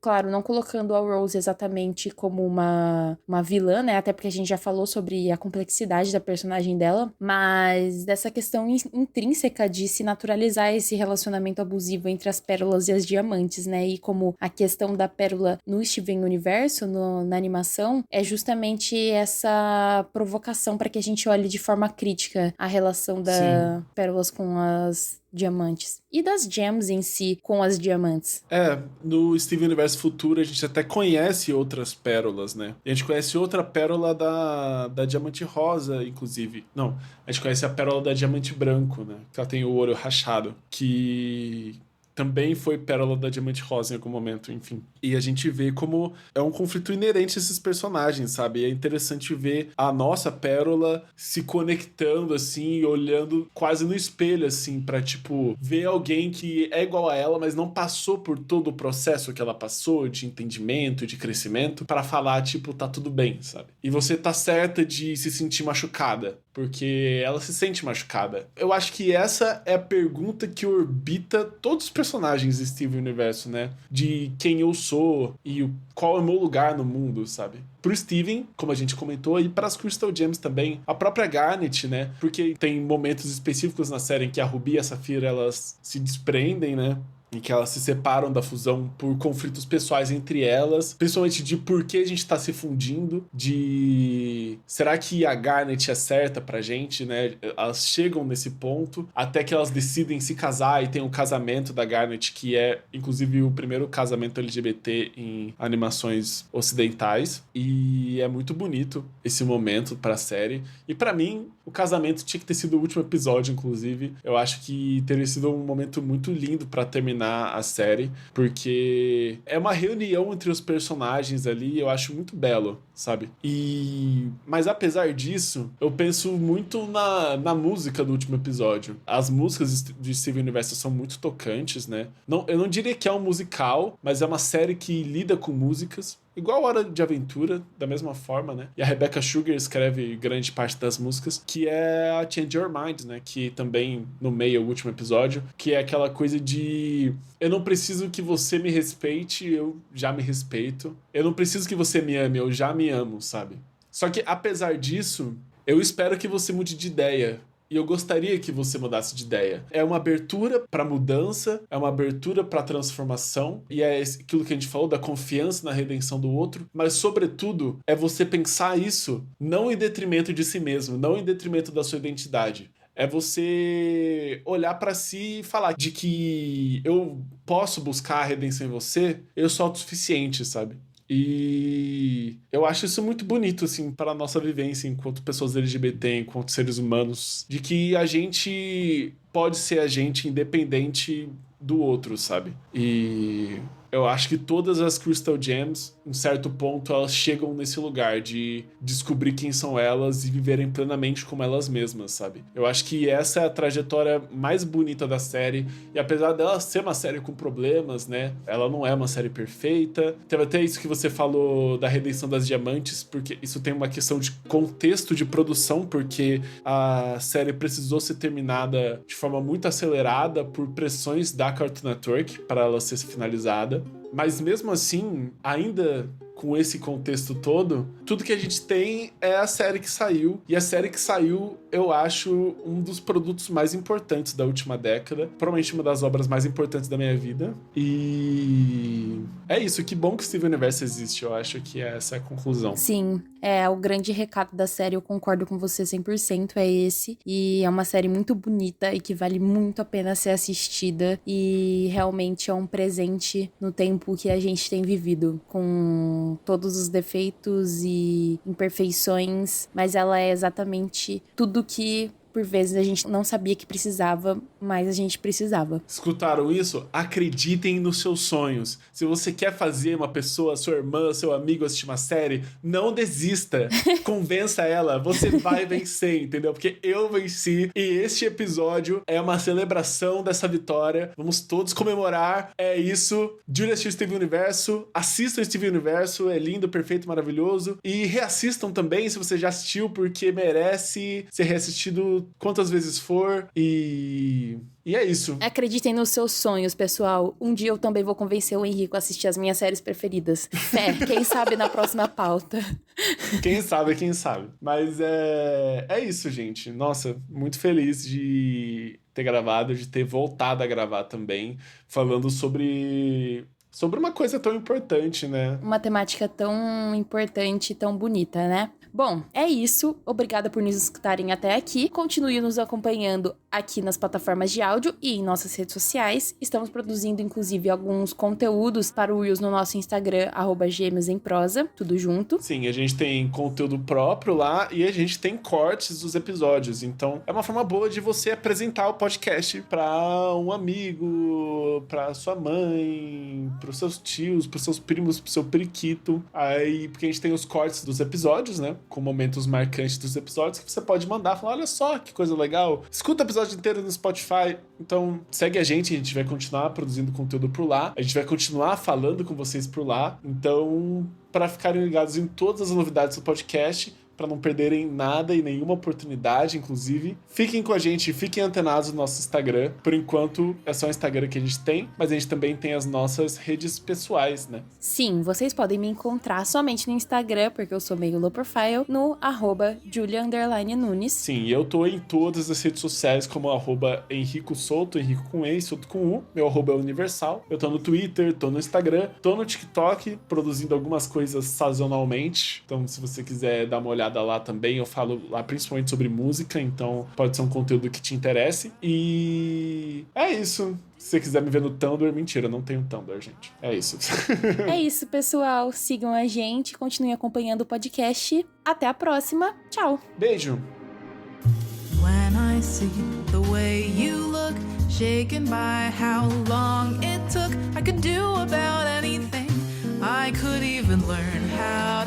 claro, não colocando a Rose exatamente como uma vilã, né? Até porque a gente já falou sobre a complexidade da personagem dela, mas dessa questão intrínseca de se naturalizar esse relacionamento abusivo entre as pérolas e as diamantes, né? E como a questão da pérola no Steven Universo, na animação, é justamente essa provocação para que a gente olhe de forma crítica a relação das pérolas com as diamantes. E das gems em si com as diamantes. No Steven Universo Futuro a gente até conhece outras pérolas, né? E a gente conhece outra pérola da diamante rosa, inclusive. Não, a gente conhece a pérola da diamante branco, né? Que ela tem o olho rachado. Que também foi pérola da diamante rosa em algum momento, enfim. E a gente vê como é um conflito inerente a esses personagens, sabe? E é interessante ver a nossa pérola se conectando, assim, olhando quase no espelho, assim, pra, tipo, ver alguém que é igual a ela, mas não passou por todo o processo que ela passou, de entendimento, de crescimento, pra falar, tipo, tá tudo bem, sabe? E você tá certa de se sentir machucada, porque ela se sente machucada. Eu acho que essa é a pergunta que orbita todos os personagens de Steven Universo, né? De quem eu sou e qual é o meu lugar no mundo, sabe? Pro Steven, como a gente comentou, e para as Crystal Gems também. A própria Garnet, né? Porque tem momentos específicos na série em que a Ruby e a Safira, elas se desprendem, né? Em que elas se separam da fusão por conflitos pessoais entre elas, principalmente de por que a gente tá se fundindo, de será que a Garnet é certa pra gente, né? Elas chegam nesse ponto, até que elas decidem se casar e tem um casamento da Garnet, que é, inclusive, o primeiro casamento LGBT em animações ocidentais, e é muito bonito esse momento pra série, e pra mim, o casamento tinha que ter sido o último episódio, inclusive. Eu acho que teria sido um momento muito lindo pra terminar a série, porque é uma reunião entre os personagens ali, eu acho muito belo, sabe? Mas apesar disso, eu penso muito na música do último episódio. As músicas de Steven Universo são muito tocantes, né? Eu não diria que é um musical, mas é uma série que lida com músicas. Igual Hora de Aventura, da mesma forma, né? E a Rebecca Sugar escreve grande parte das músicas, que é a Change Your Mind, né? Que também nomeia o último episódio, que é aquela coisa de eu não preciso que você me respeite, eu já me respeito. Eu não preciso que você me ame, eu já me amo, sabe? Só que, apesar disso, eu espero que você mude de ideia. E eu gostaria que você mudasse de ideia. É uma abertura para mudança, é uma abertura para transformação, e é aquilo que a gente falou da confiança na redenção do outro, mas sobretudo é você pensar isso não em detrimento de si mesmo, não em detrimento da sua identidade. É você olhar pra si e falar de que eu posso buscar a redenção em você, eu sou autossuficiente, sabe? E eu acho isso muito bonito, assim, para a nossa vivência enquanto pessoas LGBT, enquanto seres humanos, de que a gente pode ser a gente independente do outro, sabe? E eu acho que todas as Crystal Gems, em certo ponto, elas chegam nesse lugar de descobrir quem são elas e viverem plenamente como elas mesmas, sabe? Eu acho que essa é a trajetória mais bonita da série, e apesar dela ser uma série com problemas, né? Ela não é uma série perfeita. Teve até isso que você falou da redenção das diamantes, porque isso tem uma questão de contexto de produção, porque a série precisou ser terminada de forma muito acelerada por pressões da Cartoon Network para ela ser finalizada. Mas mesmo assim, ainda com esse contexto todo, tudo que a gente tem é a série que saiu. E a série que saiu, eu acho, um dos produtos mais importantes da última década. Provavelmente uma das obras mais importantes da minha vida. E é isso, que bom que Steven Universe existe. Eu acho que essa é a conclusão. Sim, o grande recado da série, eu concordo com você 100%, é esse. E é uma série muito bonita e que vale muito a pena ser assistida. E realmente é um presente no tempo que a gente tem vivido, com todos os defeitos e imperfeições, mas ela é exatamente tudo que por vezes a gente não sabia que precisava, mas a gente precisava. Escutaram isso? Acreditem nos seus sonhos. Se você quer fazer uma pessoa, sua irmã, seu amigo assistir uma série, não desista. Convença ela, você vai vencer, entendeu? Porque eu venci e este episódio é uma celebração dessa vitória. Vamos todos comemorar. É isso. Julia assistiu Steven Universo. Assistam Steven Universo. É lindo, perfeito, maravilhoso. E reassistam também se você já assistiu, porque merece ser reassistido quantas vezes for, e é isso. Acreditem nos seus sonhos, pessoal. Um dia eu também vou convencer o Henrico a assistir as minhas séries preferidas. Quem sabe na próxima pauta. Quem sabe. Mas é isso, gente. Nossa, muito feliz de ter gravado, de ter voltado a gravar também, falando sobre uma coisa tão importante, né? Uma temática tão importante, tão bonita, né? Bom, é isso. Obrigada por nos escutarem até aqui. Continue nos acompanhando aqui nas plataformas de áudio e em nossas redes sociais. Estamos produzindo, inclusive, alguns conteúdos para o Reels no nosso Instagram, @gêmeosemprosa, tudo junto. Sim, a gente tem conteúdo próprio lá e a gente tem cortes dos episódios. Então, é uma forma boa de você apresentar o podcast para um amigo, para sua mãe, para os seus tios, para os seus primos, para o seu periquito. Aí, porque a gente tem os cortes dos episódios, né? Com momentos marcantes dos episódios que você pode mandar, falar, olha só que coisa legal. Escuta o episódio inteiro no Spotify. Então, segue a gente vai continuar produzindo conteúdo por lá. A gente vai continuar falando com vocês por lá. Então, para ficarem ligados em todas as novidades do podcast, para não perderem nada e nenhuma oportunidade, inclusive, fiquem com a gente, fiquem antenados no nosso Instagram. Por enquanto, é só o Instagram que a gente tem, mas a gente também tem as nossas redes pessoais, né? Sim, vocês podem me encontrar somente no Instagram, porque eu sou meio low profile, no @Julia_Nunes. Sim, eu tô em todas as redes sociais como @Henrico Souto, Henrico com E, Souto com U. Meu @ é universal. Eu tô no Twitter, tô no Instagram, tô no TikTok, produzindo algumas coisas sazonalmente. Então, se você quiser dar uma olhada lá também, eu falo lá principalmente sobre música, então pode ser um conteúdo que te interesse. E é isso. Se você quiser me ver no Tumblr, mentira, eu não tenho Tumblr, gente. É isso. É isso, pessoal. Sigam a gente, continuem acompanhando o podcast. Até a próxima. Tchau. Beijo. When I see the way you look, shaken by how long it took, I could do about anything. I could even learn how